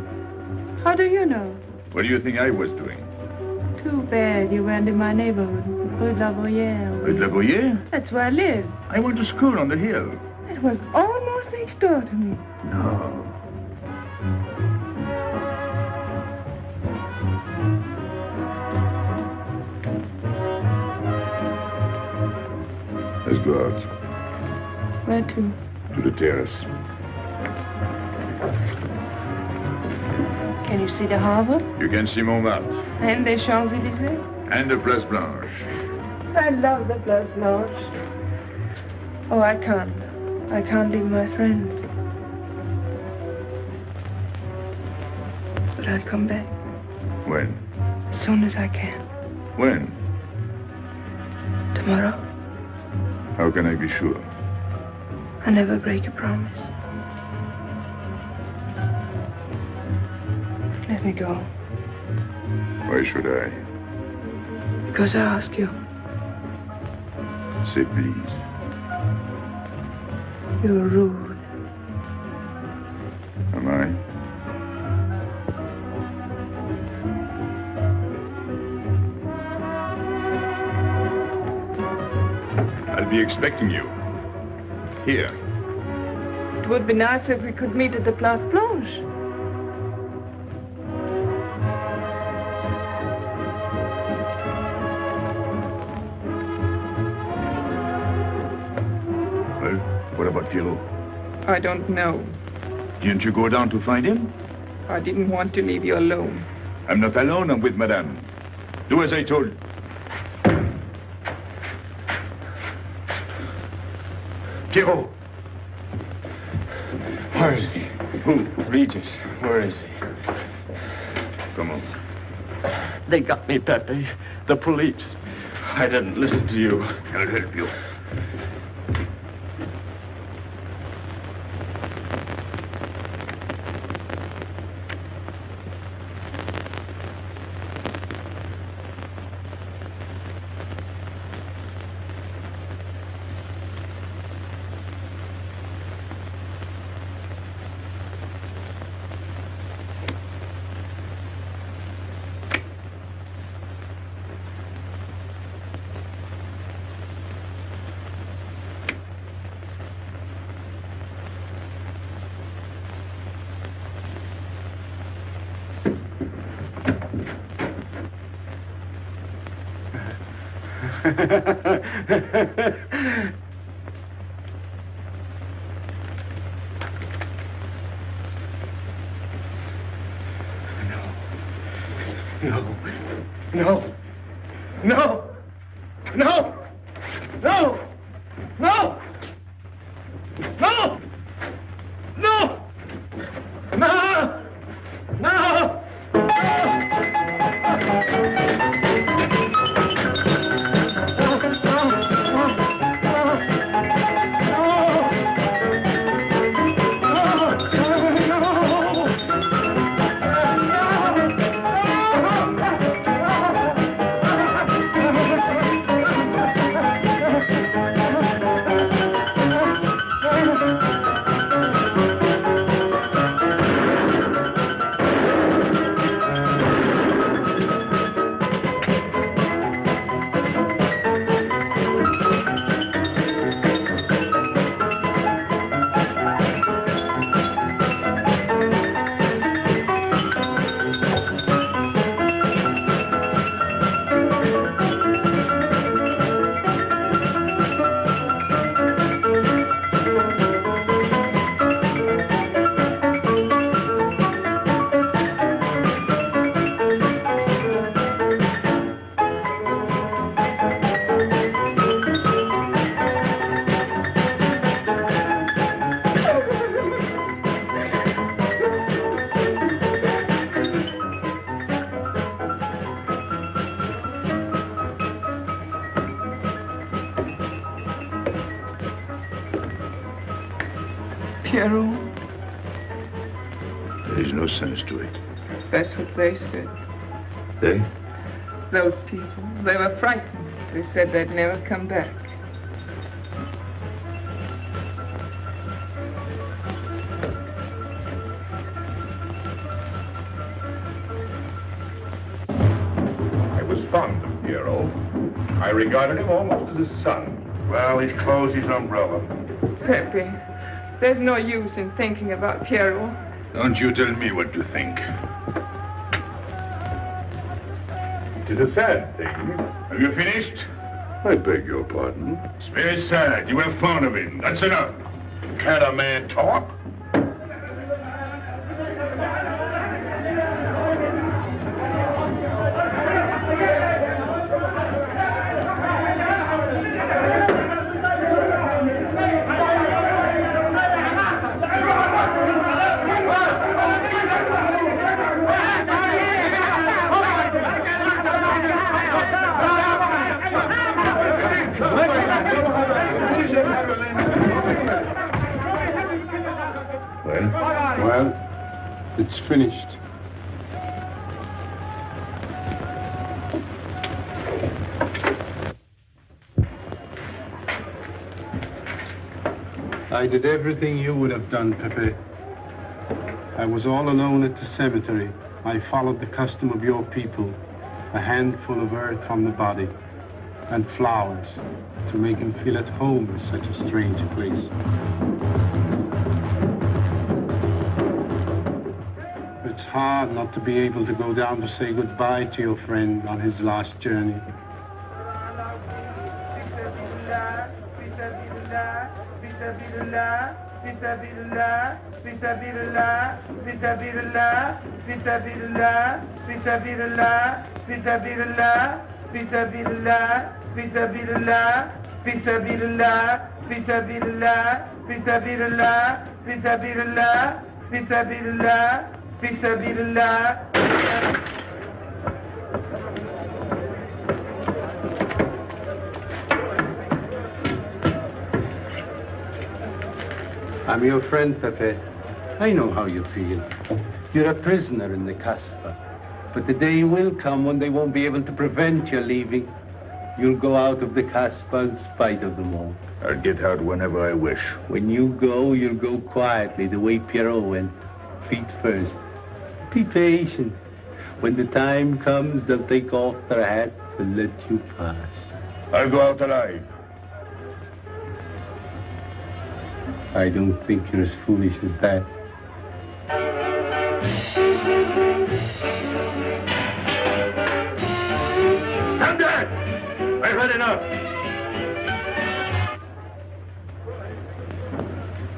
Speaker 8: How do you know?
Speaker 5: What do you think I was doing?
Speaker 8: Too bad you weren't in my neighborhood, Rue de la Bruyère.
Speaker 5: Rue de la Bruyère?
Speaker 8: That's where I live.
Speaker 5: I went to school on the hill.
Speaker 8: It was almost next door to me.
Speaker 5: No. Let's go out.
Speaker 8: Where to?
Speaker 5: To the terrace.
Speaker 8: Can you see the harbor?
Speaker 5: You can see Montmartre.
Speaker 8: And the Champs-Élysées?
Speaker 5: And the Place Blanche.
Speaker 8: I love the Place Blanche. Oh, I can't. I can't leave my friends. But I'll come back.
Speaker 5: When?
Speaker 8: As soon as I can.
Speaker 5: When?
Speaker 8: Tomorrow.
Speaker 5: How can I be sure?
Speaker 8: I never break a promise. Let me go.
Speaker 5: Why should I?
Speaker 8: Because I ask you.
Speaker 5: Say please.
Speaker 8: You're rude.
Speaker 5: Am I? I'll be expecting you. Here.
Speaker 8: It would be nice if we could meet at the Place Blanche.
Speaker 5: Well, what about Pierrot?
Speaker 8: I don't know.
Speaker 5: Didn't you go down to find him?
Speaker 8: I didn't want to leave you alone.
Speaker 5: I'm not alone, I'm with Madame. Do as I told. Pierrot!
Speaker 10: Where is he?
Speaker 5: Who?
Speaker 10: Regis. Where is he?
Speaker 5: Come on.
Speaker 10: They got me, Pepe. The police. I didn't listen to you.
Speaker 5: I'll help you.
Speaker 10: No. No. No. No. No. No. No. No. No. No.
Speaker 8: Pierrot,
Speaker 5: There's no sense to it.
Speaker 8: that's what they said.
Speaker 5: They?
Speaker 8: Those people, they were frightened. They said they'd never come back.
Speaker 11: I was fond of Pierrot. I regarded him almost as a son.
Speaker 6: Well, he's closed his umbrella.
Speaker 8: Pepe, there's no use in thinking about Pierrot.
Speaker 5: Don't you tell me what to think.
Speaker 11: It is a sad thing.
Speaker 5: Have you finished?
Speaker 6: I beg your pardon.
Speaker 5: It's very sad. You were fond of him. That's enough.
Speaker 6: Can't a man talk?
Speaker 4: Well, it's finished. I did everything you would have done, Pépé. I was all alone at the cemetery. I followed the custom of your people, a handful of earth from the body, and flowers to make him feel at home in such a strange place. It's hard not to be able to go down to say goodbye to your friend on his last journey. I'm your friend, Pépé. I know how you feel. You're a prisoner in the Casbah. But the day will come when they won't be able to prevent your leaving. You'll go out of the Casbah in spite of them all.
Speaker 5: I'll get out whenever I wish.
Speaker 4: When you go, you'll go quietly, the way Pierrot went. Feet first. Be patient. When the time comes, they'll take off their hats and let you pass.
Speaker 5: I'll go out alive.
Speaker 4: I don't think you're as foolish as that.
Speaker 5: Stand there! I
Speaker 1: had enough.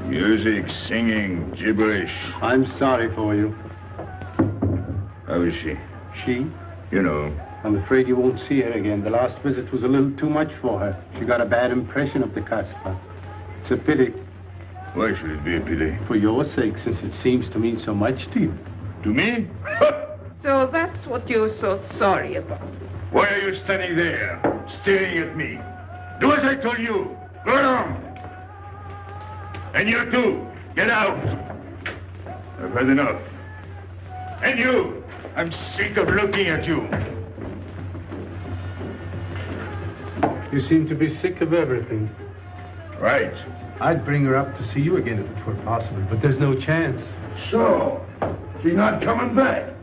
Speaker 5: Music, singing, gibberish.
Speaker 4: I'm sorry for you.
Speaker 5: How is she?
Speaker 4: She?
Speaker 5: You know.
Speaker 4: I'm afraid you won't see her again. The last visit was a little too much for her. She got a bad impression of the Casbah. It's a pity.
Speaker 5: Why should it be a pity?
Speaker 4: For your sake, since it seems to mean so much to you.
Speaker 5: To me?
Speaker 8: So that's what you're so sorry about.
Speaker 1: Why are you standing there, staring at me? Do as I told you. Go along. And you too, get out. I've had enough. And you, I'm sick of looking at you.
Speaker 4: You seem to be sick of everything.
Speaker 1: Right.
Speaker 4: I'd bring her up to see you again if it were possible, but there's no chance.
Speaker 1: So, she's not coming back.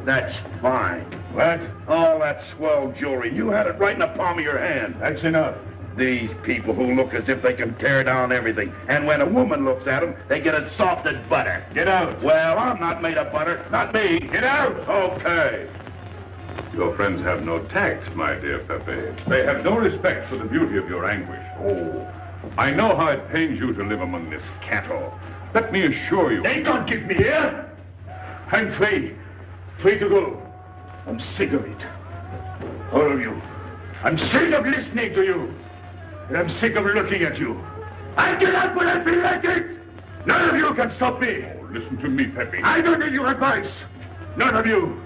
Speaker 6: That's fine.
Speaker 1: What?
Speaker 6: All that swell jewelry, you had it right in the palm of your hand.
Speaker 1: That's enough.
Speaker 6: These people who look as if they can tear down everything. And when a woman looks at them, they get as soft as butter.
Speaker 1: Get out.
Speaker 6: Well, I'm not made of butter. Not me.
Speaker 1: Get out.
Speaker 6: Okay.
Speaker 11: Your friends have no tact, my dear Pépé. They have no respect for the beauty of your anguish. Oh, I know how it pains you to live among this cattle. Let me assure you...
Speaker 1: They don't keep me here. I'm free. Free to go. I'm sick of it. All of you. I'm sick of listening to you. And I'm sick of looking at you. I get out when I feel like it. None of you can stop me.
Speaker 11: Oh, listen to me, Pépé.
Speaker 1: I don't need your advice. None of you.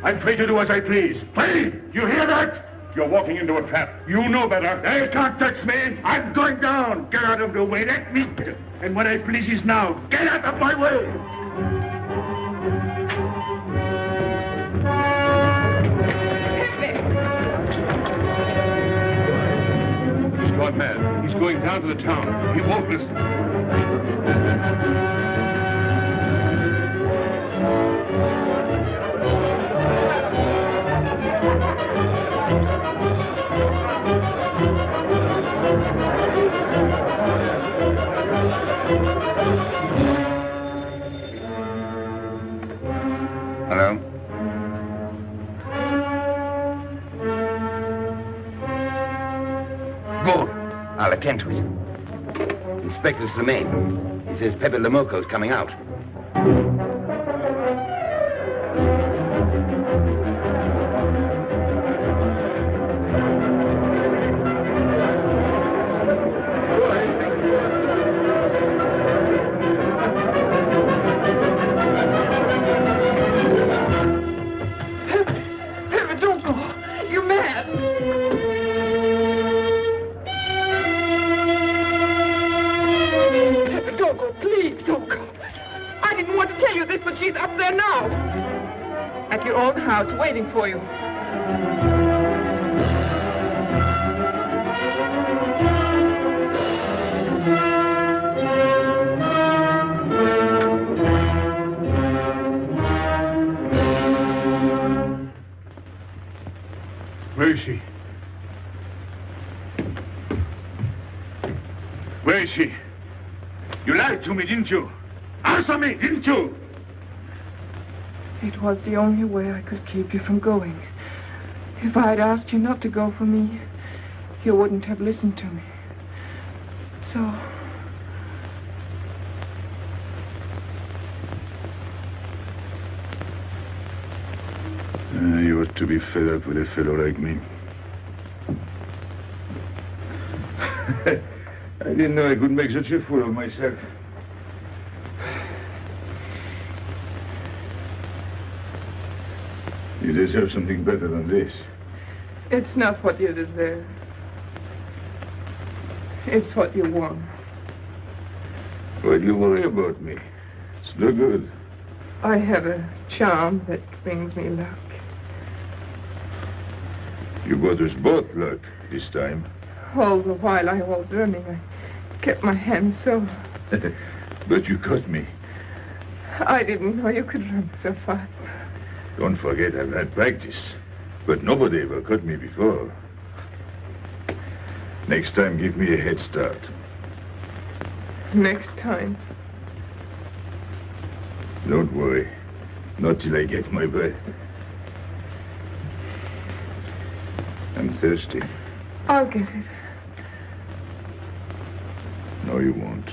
Speaker 1: I'm free to do as I please. Free! You hear that?
Speaker 11: You're walking into a trap. You know better.
Speaker 1: They can't touch me. I'm going down. Get out of the way. Let me... And what I please is now. Get out of my way.
Speaker 11: He's gone mad. He's going down to the town. He won't listen.
Speaker 2: Hello? Good. I'll attend to it. Inspector Slemaine. He says Pépé le Moko is coming out.
Speaker 8: Waiting for you.
Speaker 1: Where is she? Where is she? You lied to me, didn't you? Answer me, didn't you?
Speaker 8: It was the only way I could keep you from going. If I had asked you not to go for me, you wouldn't have listened to me. So...
Speaker 5: You ought to be fed up with a fellow like me. I didn't know I could make such a fool of myself. You deserve something better than this.
Speaker 8: It's not what you deserve. It's what you want.
Speaker 5: Why do you worry about me? It's no good.
Speaker 8: I have a charm that brings me luck.
Speaker 5: You brought us both luck this time.
Speaker 8: All the while I was running, I kept my hand so...
Speaker 5: But you caught me.
Speaker 8: I didn't know you could run so fast.
Speaker 5: Don't forget I've had practice. But nobody ever caught me before. Next time, give me a head start.
Speaker 8: Next time?
Speaker 5: Don't worry. Not till I get my breath. I'm thirsty.
Speaker 8: I'll get it.
Speaker 5: No, you won't.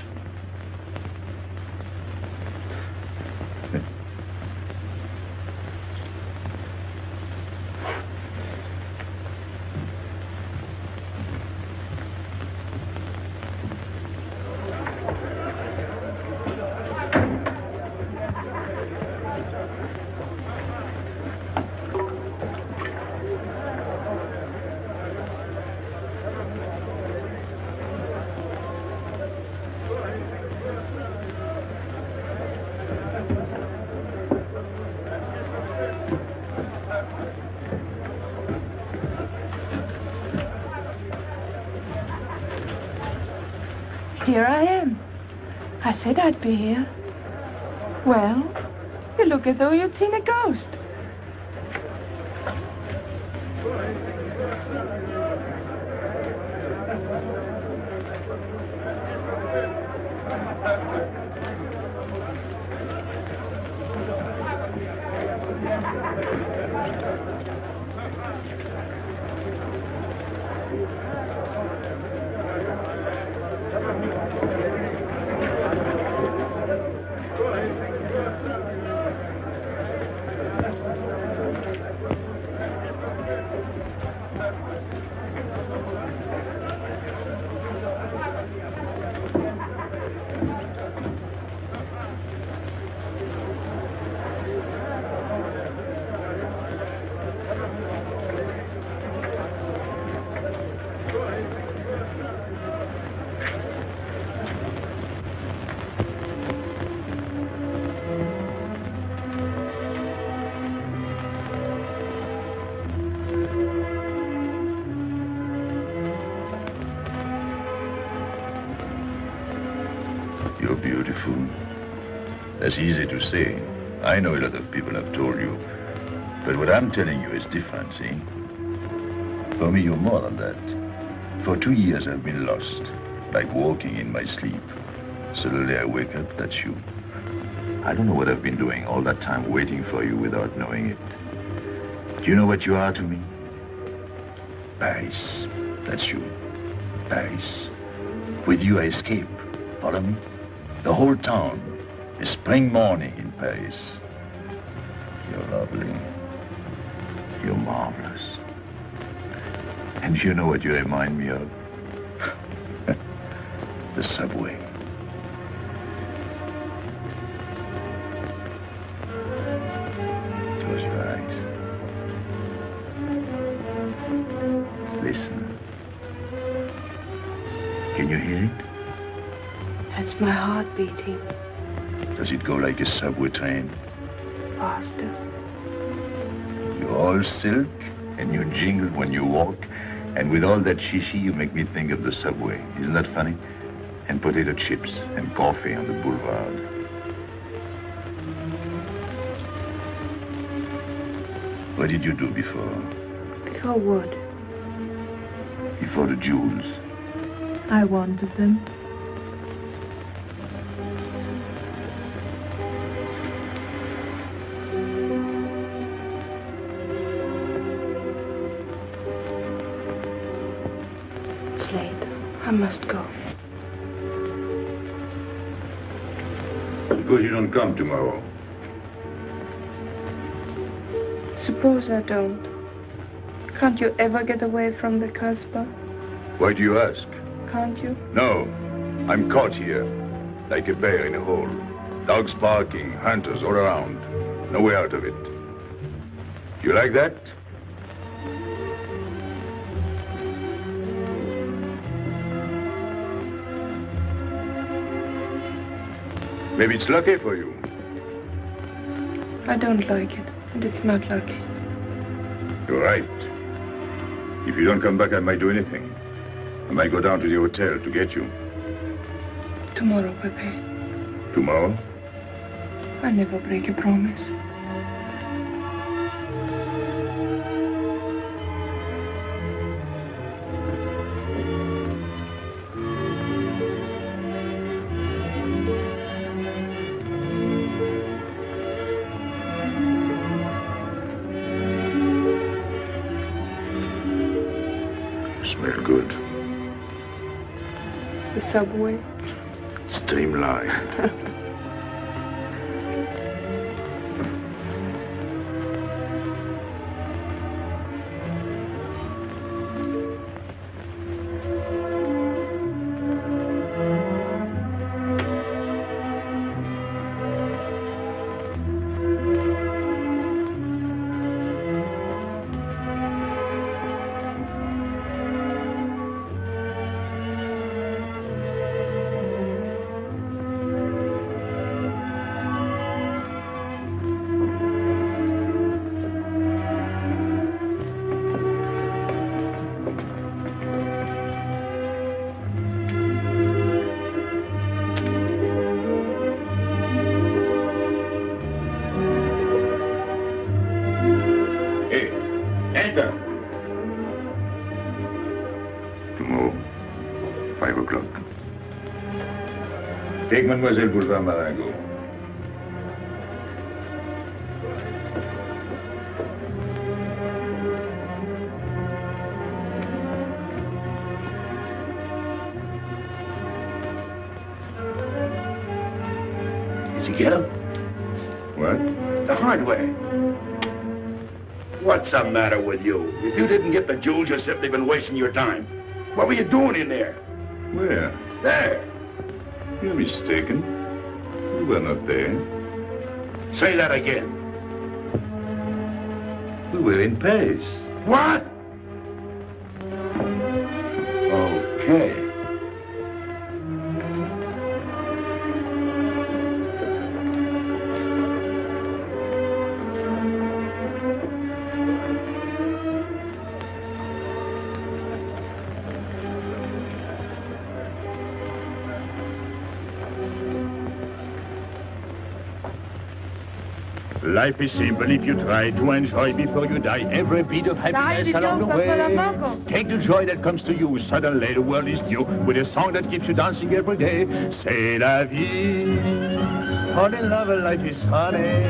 Speaker 8: Here I am. I said I'd be here. Well, you look as though you'd seen a ghost.
Speaker 5: You're beautiful. That's easy to say. I know a lot of people have told you. But what I'm telling you is different, see? For me, you're more than that. For 2 years, I've been lost, like walking in my sleep. Suddenly, I wake up, that's you. I don't know what I've been doing all that time waiting for you without knowing it. Do you know what you are to me? Paris. That's you. Paris. With you, I escape. Follow me? The whole town. A spring morning in Paris. You're lovely. You're marvelous. And you know what you remind me of? The subway. Close your eyes. Listen. Can you hear it?
Speaker 8: That's my heart beating.
Speaker 5: Does it go like a subway train?
Speaker 8: Faster.
Speaker 5: You're all silk, and you jingle when you walk, and with all that shishi, you make me think of the subway. Isn't that funny? And potato chips and coffee on the boulevard. What did you do before?
Speaker 8: Before what?
Speaker 5: Before the jewels.
Speaker 8: I wanted them. It's late. I must go.
Speaker 5: Suppose you don't come tomorrow.
Speaker 8: Suppose I don't. Can't you ever get away from the Casbah?
Speaker 5: Why do you ask?
Speaker 8: Can't you?
Speaker 5: No. I'm caught here, like a bear in a hole. Dogs barking, hunters all around. No way out of it. You like that? Maybe it's lucky for you.
Speaker 8: I don't like it, and it's not lucky.
Speaker 5: You're right. If you don't come back, I might do anything. I might go down to the hotel to get you.
Speaker 8: Tomorrow, Pépé.
Speaker 5: Tomorrow?
Speaker 8: I never break a promise.
Speaker 6: Smell good.
Speaker 8: The subway.
Speaker 6: Streamlined.
Speaker 5: Take Mademoiselle Boulevard Marengo.
Speaker 14: Did you get him?
Speaker 5: What?
Speaker 14: The hardware.
Speaker 6: What's the matter with you? If you didn't get the jewels, you've simply been wasting your time. What were you doing in there?
Speaker 5: Where?
Speaker 6: There.
Speaker 5: You're mistaken. We were not there.
Speaker 6: Say that again.
Speaker 5: We were in Paris.
Speaker 6: What?
Speaker 14: Okay.
Speaker 11: Life is simple if you try to enjoy before you die every bit of happiness along the way. Take the joy that comes to you. Suddenly the world is new with a song that keeps you dancing every day. C'est la vie. Fall in love and life is funny.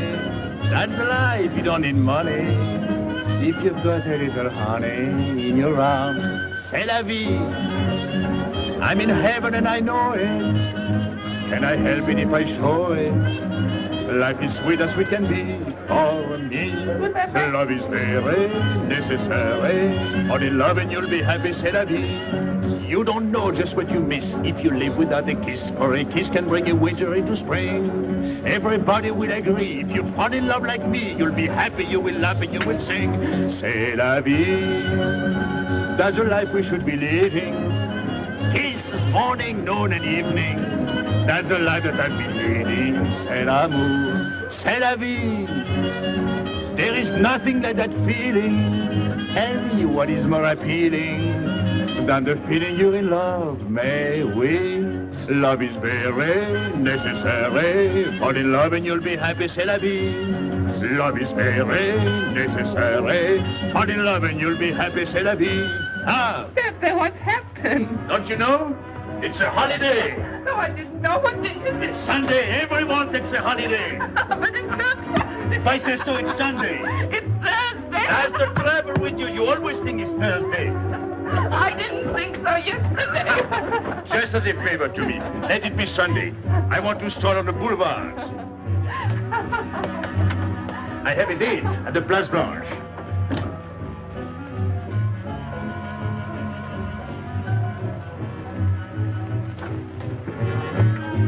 Speaker 11: That's life, you don't need money. If you've got a little honey in your arms, c'est la vie. I'm in heaven and I know it. Can I help it if I show it? Life is sweet as we can be. For me, love is very necessary. Fall in love and you'll be happy, c'est la vie. You don't know just what you miss if you live without a kiss. For a kiss can bring a winter into spring. Everybody will agree. If you fall in love like me, you'll be happy, you will laugh and you will sing. C'est la vie. That's the life we should be living. Kiss morning, noon and evening. That's the life that I've been leading. C'est l'amour, c'est la vie. There is nothing like that feeling. Tell me what is more appealing than the feeling you're in love, may we? Love is very necessary. Fall in love and you'll be happy, c'est la vie. Love is very necessary. Fall in love and you'll be happy, c'est la vie. Ah!
Speaker 8: Pepe, what's happened?
Speaker 11: Don't you know? It's a holiday.
Speaker 8: No, I didn't know. What day is it?
Speaker 11: It's Sunday. Everyone takes a holiday.
Speaker 8: But it's not Sunday.
Speaker 11: If I say so, it's Sunday.
Speaker 8: It's Thursday.
Speaker 11: That's the trouble with you. You always think it's Thursday.
Speaker 8: I didn't think so yesterday.
Speaker 11: Just as a favor to me, let it be Sunday. I want to stroll on the boulevards. I have a date at the Place Blanche.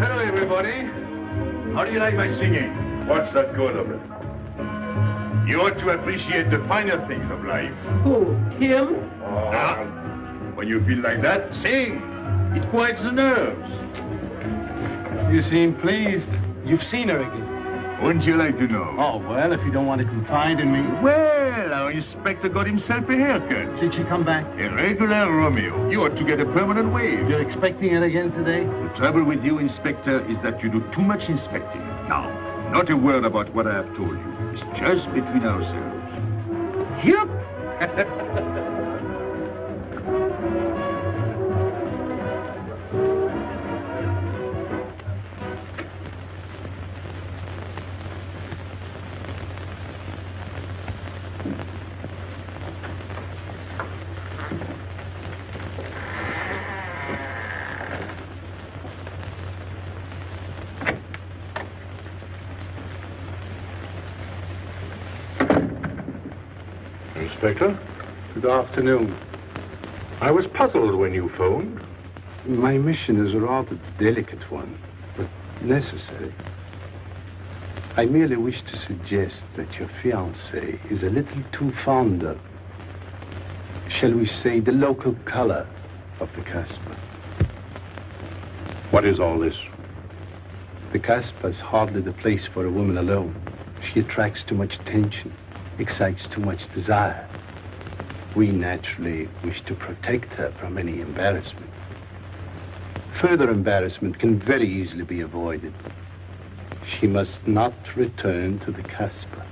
Speaker 11: Hello, everybody. How do you like my singing?
Speaker 5: What's that good of it?
Speaker 11: You ought to appreciate the finer things of life.
Speaker 9: Who? Him?
Speaker 11: Ah, when you feel like that, sing. It quiets the nerves.
Speaker 4: You seem pleased. You've seen her again.
Speaker 11: Wouldn't you like to know?
Speaker 4: Oh, well, if you don't want to confide in me.
Speaker 11: Well, our inspector got himself a haircut.
Speaker 4: Did she come back?
Speaker 11: A regular Romeo. You ought to get a permanent wave.
Speaker 4: You're expecting it again today?
Speaker 11: The trouble with you, Inspector, is that you do too much inspecting. Now, not a word about what I have told you. It's just between ourselves.
Speaker 4: Yep.
Speaker 3: Inspector. Good afternoon. I was puzzled when you phoned.
Speaker 4: My mission is a rather delicate one, but necessary. I merely wish to suggest that your fiancé is a little too fond of, shall we say, the local color of the Casbah.
Speaker 3: What is all this?
Speaker 4: The Casbah is hardly the place for a woman alone. She attracts too much attention, excites too much desire. We naturally wish to protect her from any embarrassment. Further embarrassment can very easily be avoided. She must not return to the Casbah.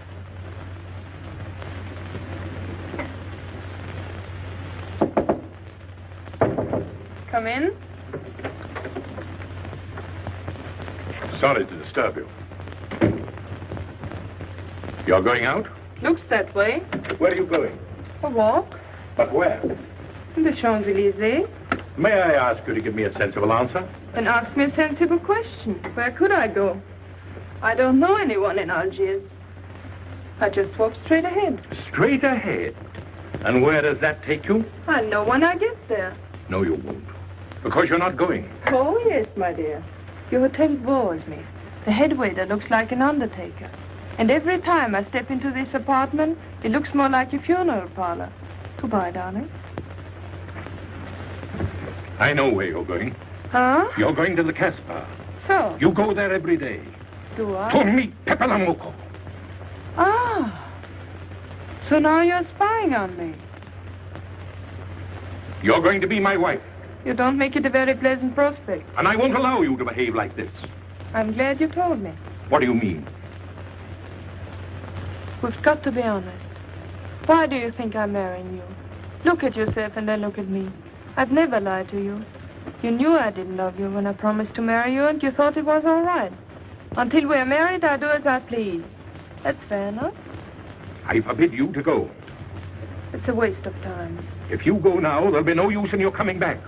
Speaker 8: Come in.
Speaker 3: Sorry to disturb you. You're going out?
Speaker 8: Looks that way.
Speaker 3: Where are you going?
Speaker 8: A walk.
Speaker 3: But where?
Speaker 8: In the Champs-Élysées.
Speaker 3: May I ask you to give me a sensible answer?
Speaker 8: Then ask me a sensible question. Where could I go? I don't know anyone in Algiers. I just walk straight ahead.
Speaker 3: Straight ahead? And where does that take you?
Speaker 8: I'll know when I get there.
Speaker 3: No, you won't. Because you're not going.
Speaker 8: Oh, yes, my dear. Your hotel bores me. The head waiter looks like an undertaker. And every time I step into this apartment, it looks more like a funeral parlor. Goodbye, darling.
Speaker 3: I know where you're going.
Speaker 8: Huh?
Speaker 3: You're going to the Casbah.
Speaker 8: So?
Speaker 3: You go there every day.
Speaker 8: Do I?
Speaker 3: To meet Pépé le Moko.
Speaker 8: Ah. So now you're spying on me.
Speaker 3: You're going to be my wife.
Speaker 8: You don't make it a very pleasant prospect.
Speaker 3: And I won't allow you to behave like this.
Speaker 8: I'm glad you told me.
Speaker 3: What do you mean?
Speaker 8: We've got to be honest. Why do you think I'm marrying you? Look at yourself and then look at me. I've never lied to you. You knew I didn't love you when I promised to marry you, and you thought it was all right. Until we're married, I do as I please. That's fair enough.
Speaker 3: I forbid you to go.
Speaker 8: It's a waste of time.
Speaker 3: If you go now, there'll be no use in your coming back.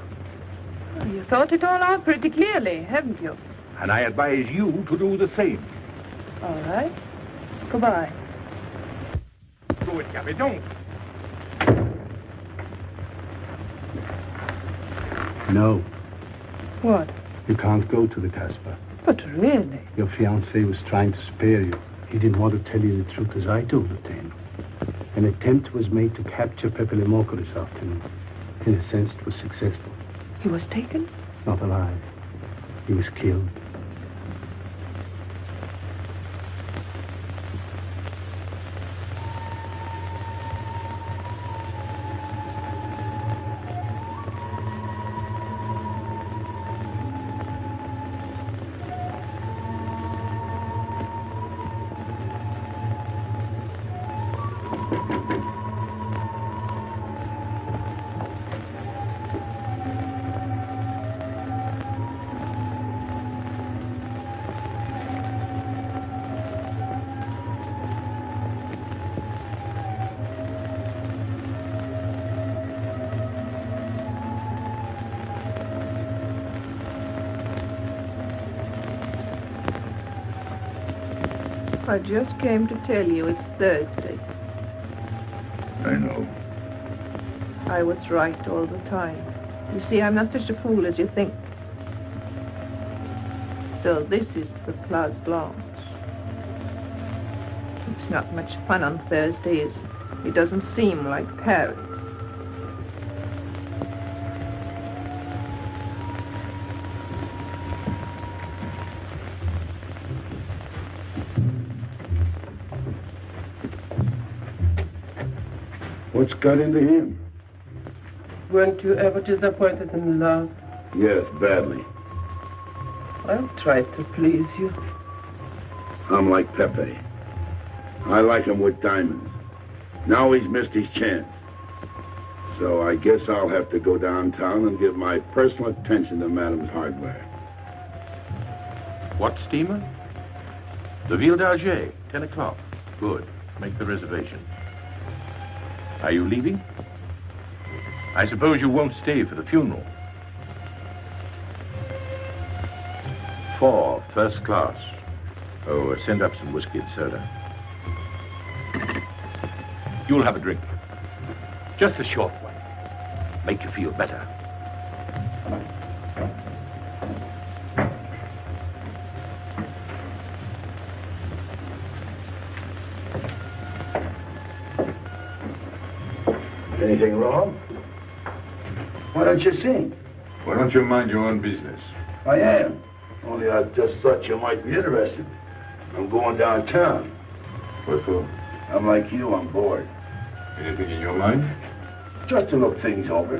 Speaker 8: Oh, you thought it all out pretty clearly, haven't you?
Speaker 3: And I advise you to do the same.
Speaker 8: All right. Goodbye.
Speaker 3: Do it, Gabby, don't.
Speaker 4: No.
Speaker 8: What?
Speaker 4: You can't go to the Casbah.
Speaker 8: But really?
Speaker 4: Your fiancé was trying to spare you. He didn't want to tell you the truth as I do, Lieutenant. An attempt was made to capture Pépé le Moko this afternoon. In a sense, it was successful.
Speaker 8: He was taken?
Speaker 4: Not alive. He was killed.
Speaker 8: I just came to tell you it's Thursday.
Speaker 5: I know.
Speaker 8: I was right all the time. You see, I'm not such a fool as you think. So this is the Place Blanche. It's not much fun on Thursdays. It doesn't seem like Paris.
Speaker 1: What's got into him?
Speaker 9: Weren't you ever disappointed in love?
Speaker 1: Yes, badly.
Speaker 9: I'll try to please you.
Speaker 1: I'm like Pepe. I like him with diamonds. Now he's missed his chance. So I guess I'll have to go downtown and give my personal attention to Madame's hardware.
Speaker 5: What steamer? The Ville d'Alger, 10 o'clock. Good. Make the reservation. Are you leaving? I suppose you won't stay for the funeral. 4, first class. Oh, send up some whiskey and soda. You'll have a drink.
Speaker 11: Just a short one. Make you feel better.
Speaker 14: Anything wrong? Why don't you sing?
Speaker 5: Why don't you mind your own business?
Speaker 14: I am. Only I just thought you might be interested. I'm going downtown.
Speaker 5: What for?
Speaker 14: I'm like you, I'm bored.
Speaker 5: Anything in your mind?
Speaker 14: Just to look things over.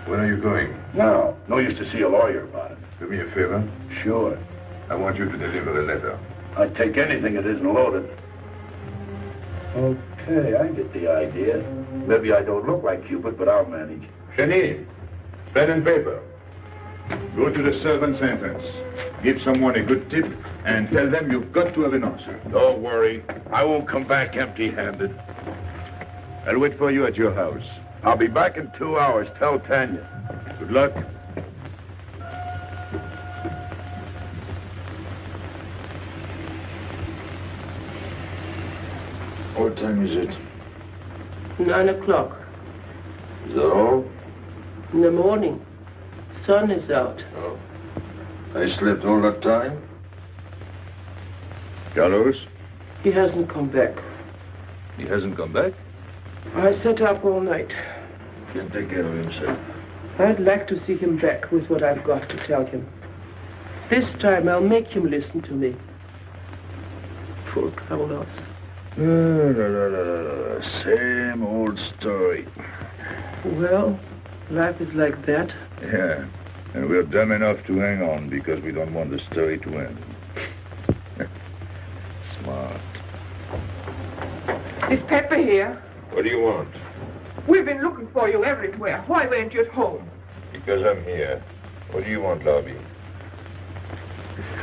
Speaker 5: When are you going?
Speaker 14: No use to see a lawyer about it.
Speaker 5: Do me a favor.
Speaker 14: Sure.
Speaker 5: I want you to deliver a letter.
Speaker 14: I'd take anything that isn't loaded. Okay, I get the idea. Maybe I don't look like Cupid, but I'll manage.
Speaker 5: Hedy, pen and paper. Go to the servants' entrance. Give someone a good tip and tell them you've got to have an answer.
Speaker 6: Don't worry. I won't come back empty-handed.
Speaker 5: I'll wait for you at your house.
Speaker 6: I'll be back in 2 hours. Tell Tanya.
Speaker 5: Good luck.
Speaker 14: What time is it?
Speaker 9: 9 o'clock.
Speaker 14: Is that all?
Speaker 9: In the morning. Sun is out.
Speaker 14: Oh. I slept all that time?
Speaker 5: Carlos?
Speaker 9: He hasn't come back.
Speaker 5: He hasn't come back?
Speaker 9: I sat up all night.
Speaker 14: Can't take care of himself.
Speaker 9: I'd like to see him back with what I've got to tell him. This time I'll make him listen to me. Poor Carlos.
Speaker 14: Same old story.
Speaker 9: Well, life is like that.
Speaker 5: Yeah. And we're dumb enough to hang on because we don't want the story to end. Smart.
Speaker 8: Is Pepper here?
Speaker 5: What do you want?
Speaker 8: We've been looking for you everywhere. Why weren't you at home?
Speaker 5: Because I'm here. What do you want, Lobby?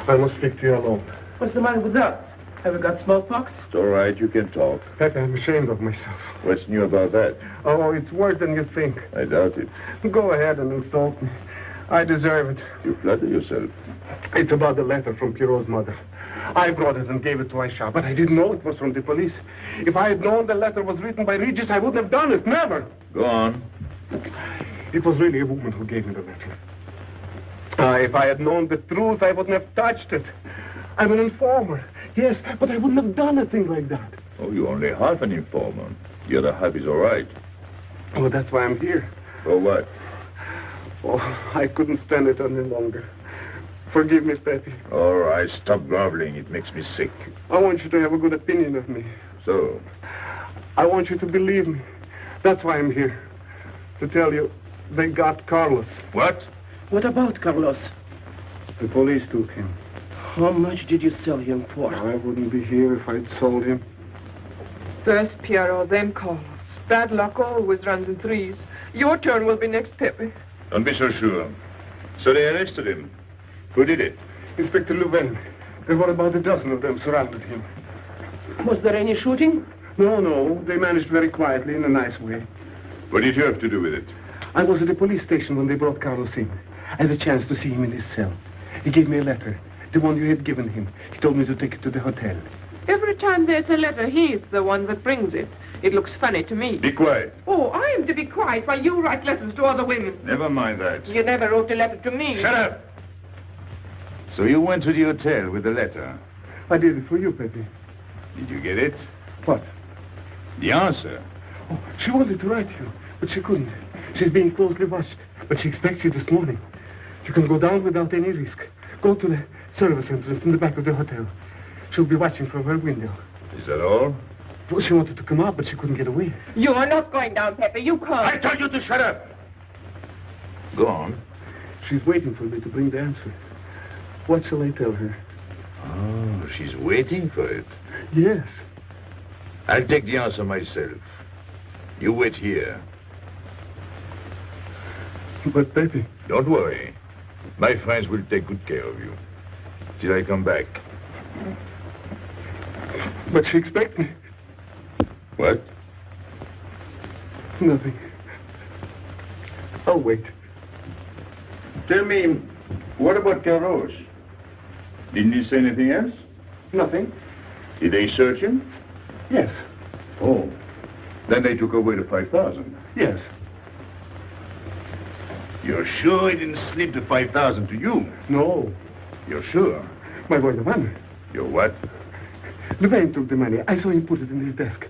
Speaker 10: I must speak to you alone.
Speaker 9: What's the matter with us? Have we got smallpox?
Speaker 5: It's all right, you can talk.
Speaker 10: Pepe, I'm ashamed of myself.
Speaker 5: What's new about that?
Speaker 10: Oh, it's worse than you think.
Speaker 5: I doubt it.
Speaker 10: Go ahead and insult me. I deserve it.
Speaker 5: You flatter yourself.
Speaker 10: It's about the letter from Pierrot's mother. I brought it and gave it to Aisha, but I didn't know it was from the police. If I had known the letter was written by Regis, I wouldn't have done it. Never.
Speaker 5: Go on.
Speaker 10: It was really a woman who gave me the letter. If I had known the truth, I wouldn't have touched it. I'm an informer. Yes, but I wouldn't have done a thing like that.
Speaker 5: Oh, you're only half an informer. The other half is all right.
Speaker 10: Oh, that's why I'm here.
Speaker 5: For what?
Speaker 10: Oh, I couldn't stand it any longer. Forgive me, Pepe.
Speaker 5: All right, stop groveling. It makes me sick.
Speaker 10: I want you to have a good opinion of me.
Speaker 5: So?
Speaker 10: I want you to believe me. That's why I'm here. To tell you, they got Carlos.
Speaker 5: What?
Speaker 9: What about Carlos?
Speaker 10: The police took him.
Speaker 9: How much did you sell him for?
Speaker 10: I wouldn't be here if I'd sold him.
Speaker 8: First Pierrot, then Carlos. Bad luck always runs in threes. Your turn will be next, Pepe.
Speaker 5: Don't be so sure. So they arrested him. Who did it?
Speaker 10: Inspector Louvain. There were about a dozen of them surrounded him.
Speaker 9: Was there any shooting?
Speaker 10: No. They managed very quietly in a nice way.
Speaker 5: What did you have to do with it?
Speaker 10: I was at the police station when they brought Carlos in. I had a chance to see him in his cell. He gave me a letter. The one you had given him. He told me to take it to the hotel.
Speaker 8: Every time there's a letter, he's the one that brings it. It looks funny to me.
Speaker 5: Be quiet.
Speaker 8: Oh, I am to be quiet while you write letters to other women.
Speaker 5: Never mind that.
Speaker 8: You never wrote a letter to me.
Speaker 5: Shut up! So you went to the hotel with the letter?
Speaker 10: I did it for you, Pepe.
Speaker 5: Did you get it?
Speaker 10: What?
Speaker 5: The answer.
Speaker 10: Oh, she wanted to write you, but she couldn't. She's being closely watched, but she expects you this morning. You can go down without any risk. Go to the service entrance in the back of the hotel. She'll be watching from her window.
Speaker 5: Is that all?
Speaker 10: Well, she wanted to come out, but she couldn't get away.
Speaker 8: You are not going down, Pepe. You can't.
Speaker 5: I told you to shut up! Go on.
Speaker 10: She's waiting for me to bring the answer. What shall I tell her?
Speaker 5: Oh, she's waiting for it.
Speaker 10: Yes.
Speaker 5: I'll take the answer myself. You wait here.
Speaker 10: But, Pepe...
Speaker 5: Don't worry. My friends will take good care of you. Till I come back.
Speaker 10: But she expects me.
Speaker 5: What?
Speaker 10: Nothing. I'll wait.
Speaker 5: Tell me, what about Carlos? Didn't he say anything else?
Speaker 10: Nothing.
Speaker 5: Did they search him?
Speaker 10: Yes.
Speaker 5: Oh. Then they took away the 5,000.
Speaker 10: Yes.
Speaker 5: You're sure he didn't slip the 5,000 to you?
Speaker 10: No.
Speaker 5: You're sure?
Speaker 10: My boy, the man.
Speaker 5: You're what?
Speaker 10: Louvain took the money. I saw him put it in his desk.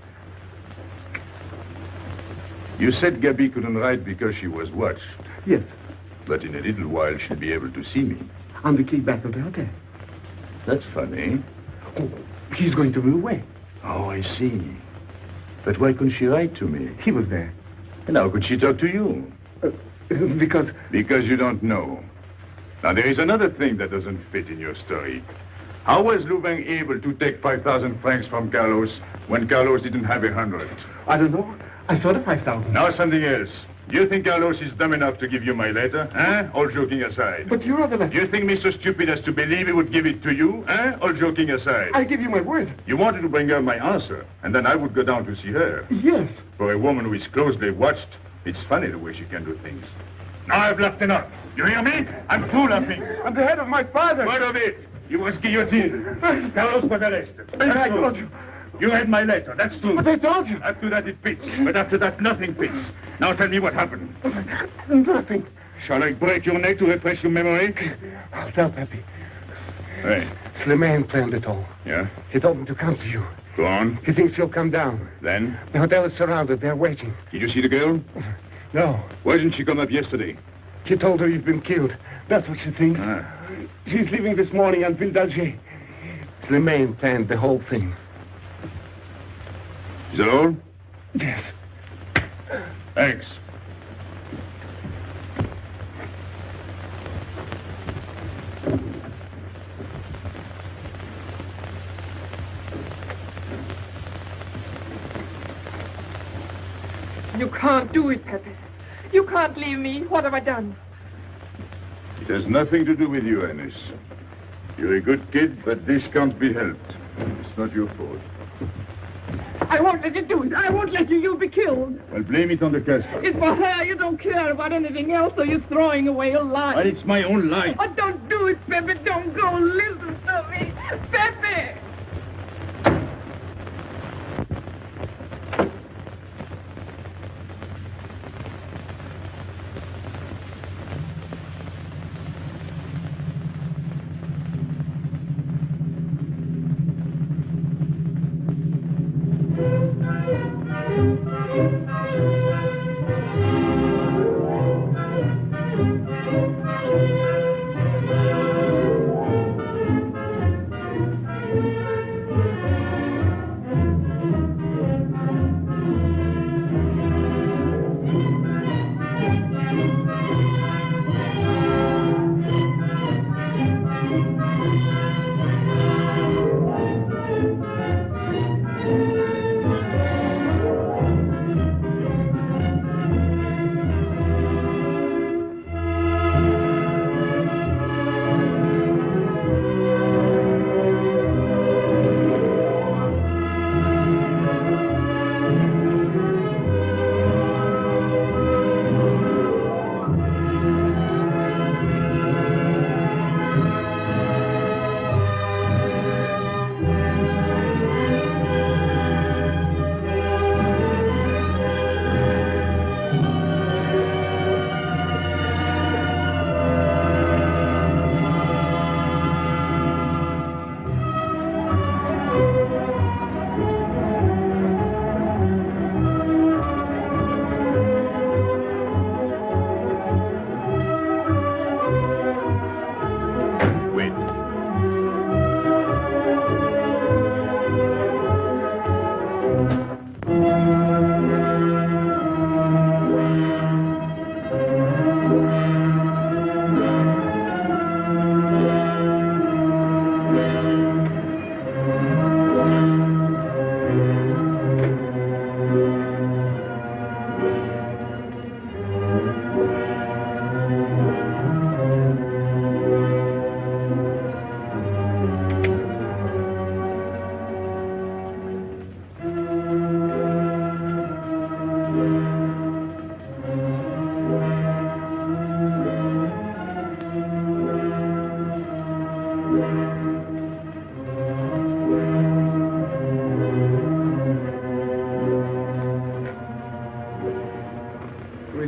Speaker 5: You said Gabby couldn't write because she was watched.
Speaker 10: Yes.
Speaker 5: But in a little while, she'll be able to see me.
Speaker 10: On the key back of the hotel.
Speaker 5: That's funny.
Speaker 10: Oh, he's going to move away.
Speaker 5: Oh, I see. But why couldn't she write to me?
Speaker 10: He was there.
Speaker 5: And how could she talk to you?
Speaker 10: Because...
Speaker 5: Because you don't know. Now, there is another thing that doesn't fit in your story. How was Louvain able to take 5,000 francs from Carlos when Carlos didn't have 100?
Speaker 10: I don't know. I saw the 5,000.
Speaker 5: Now something else. Do you think Carlos is dumb enough to give you my letter? Eh? All joking aside.
Speaker 10: But you are the letter.
Speaker 5: You think me so stupid as to believe he would give it to you? Eh? All joking aside.
Speaker 10: I give you my word.
Speaker 5: You wanted to bring her my answer, and then I would go down to see her.
Speaker 10: Yes.
Speaker 5: For a woman who is closely watched, it's funny the way she can do things. Now I've laughed enough. You hear me? I'm through laughing.
Speaker 10: I'm the head of my father.
Speaker 5: What of it? You was guillotined. Carlos was arrested.
Speaker 10: I told you.
Speaker 5: You read my letter, that's true.
Speaker 10: But I told you.
Speaker 5: After that it fits, but after that nothing fits. Now tell me what happened.
Speaker 10: Nothing.
Speaker 5: Shall I break your neck to refresh your memory?
Speaker 10: I'll tell Pepe.
Speaker 5: Hey.
Speaker 10: Slimane planned it all.
Speaker 5: Yeah?
Speaker 10: He told me to come to you.
Speaker 5: Go on.
Speaker 10: He thinks you'll come down.
Speaker 5: Then?
Speaker 10: The hotel is surrounded. They're waiting.
Speaker 5: Did you see the girl?
Speaker 10: No.
Speaker 5: Why didn't she come up yesterday?
Speaker 10: He told her you've been killed. That's what she thinks.
Speaker 5: Ah.
Speaker 10: She's leaving this morning on Ville d'Alger. Slimane planned the whole thing.
Speaker 5: Is that all?
Speaker 10: Yes.
Speaker 5: Thanks.
Speaker 8: You can't do it, Pepe. You can't leave me. What have I done?
Speaker 5: It has nothing to do with you, Ernest. You're a good kid, but this can't be helped. It's not your fault.
Speaker 8: I won't let you do it. I won't let you. You'll be killed.
Speaker 5: Well, blame it on the Casbah.
Speaker 8: It's for her. You don't care about anything else, so you're throwing away your life.
Speaker 5: But it's my own life.
Speaker 8: Oh, don't do it, Pepe. Don't go. Listen to me. Pepe!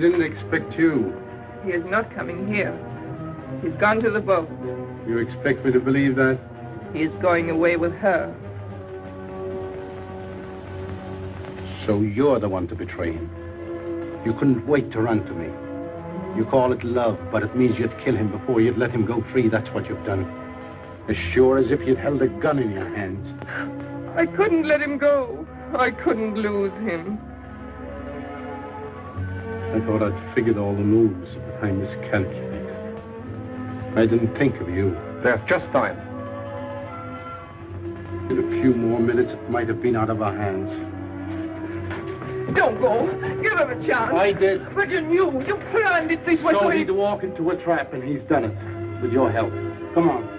Speaker 4: didn't expect you.
Speaker 13: He is not coming here. He's gone to the boat.
Speaker 4: You expect me to believe that?
Speaker 13: He is going away with her.
Speaker 4: So you're the one to betray him. You couldn't wait to run to me. You call it love, but it means you'd kill him before you'd let him go free. That's what you've done. As sure as if you'd held a gun in your hands.
Speaker 13: I couldn't let him go. I couldn't lose him.
Speaker 4: I thought I'd figured all the moves, but I miscalculated. I didn't think of you.
Speaker 15: There's just time.
Speaker 4: In a few more minutes, it might have been out of our hands.
Speaker 13: Don't go. Give him a chance.
Speaker 4: I did.
Speaker 13: But you knew. You planned it this way.
Speaker 4: So he'd walk into a trap, and he's done it. With your help. Come on.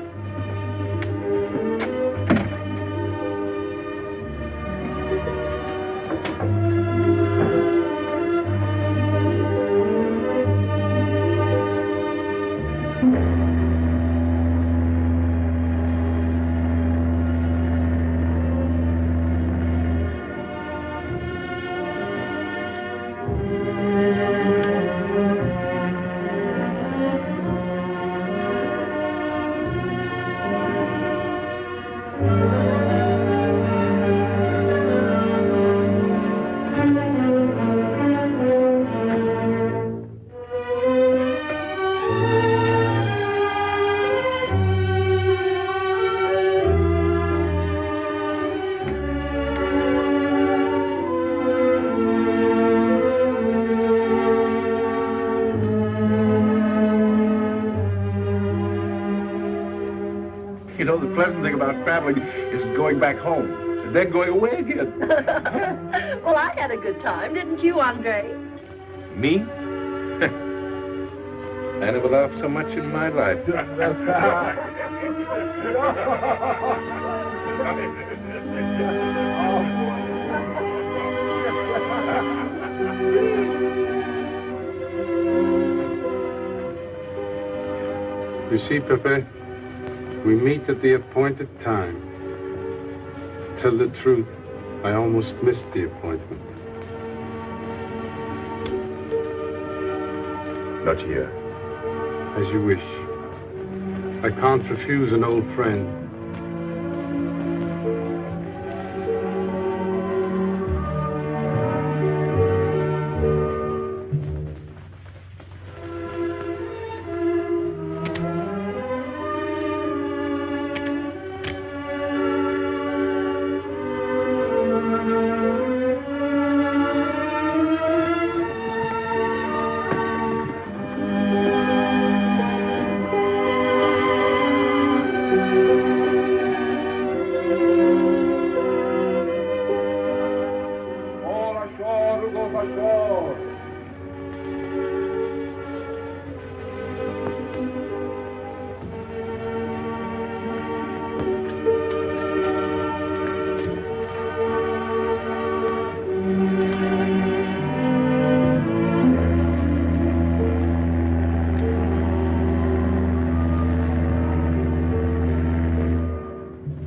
Speaker 1: You know, the pleasant thing about traveling is going back home, and then going away again.
Speaker 16: Well, I had a good time, didn't you, Andre?
Speaker 1: Me? I never laughed so much in my life.
Speaker 4: You see, Pépé, we meet at the appointed time. Tell the truth, I almost missed the appointment.
Speaker 5: Not here.
Speaker 4: As you wish. I can't refuse an old friend.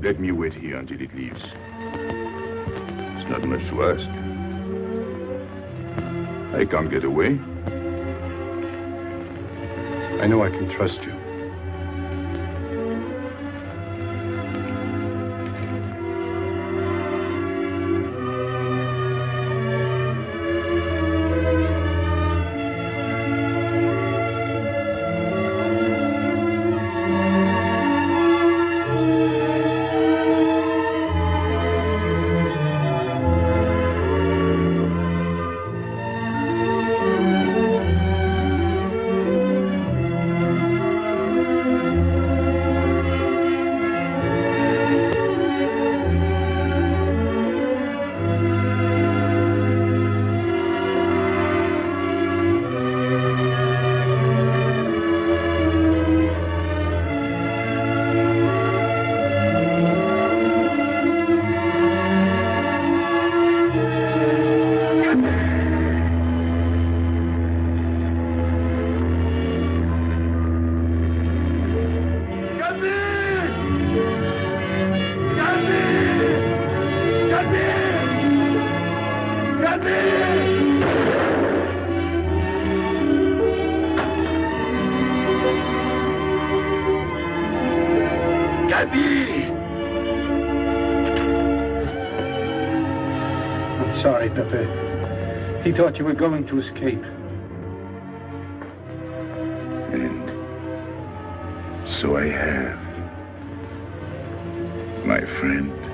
Speaker 5: Let me wait here until it leaves. It's not much to ask. I can't get away.
Speaker 4: I know I can trust you.
Speaker 14: ami!
Speaker 3: I'm sorry, Pépé. He thought you were going to escape.
Speaker 5: And so I have, my friend.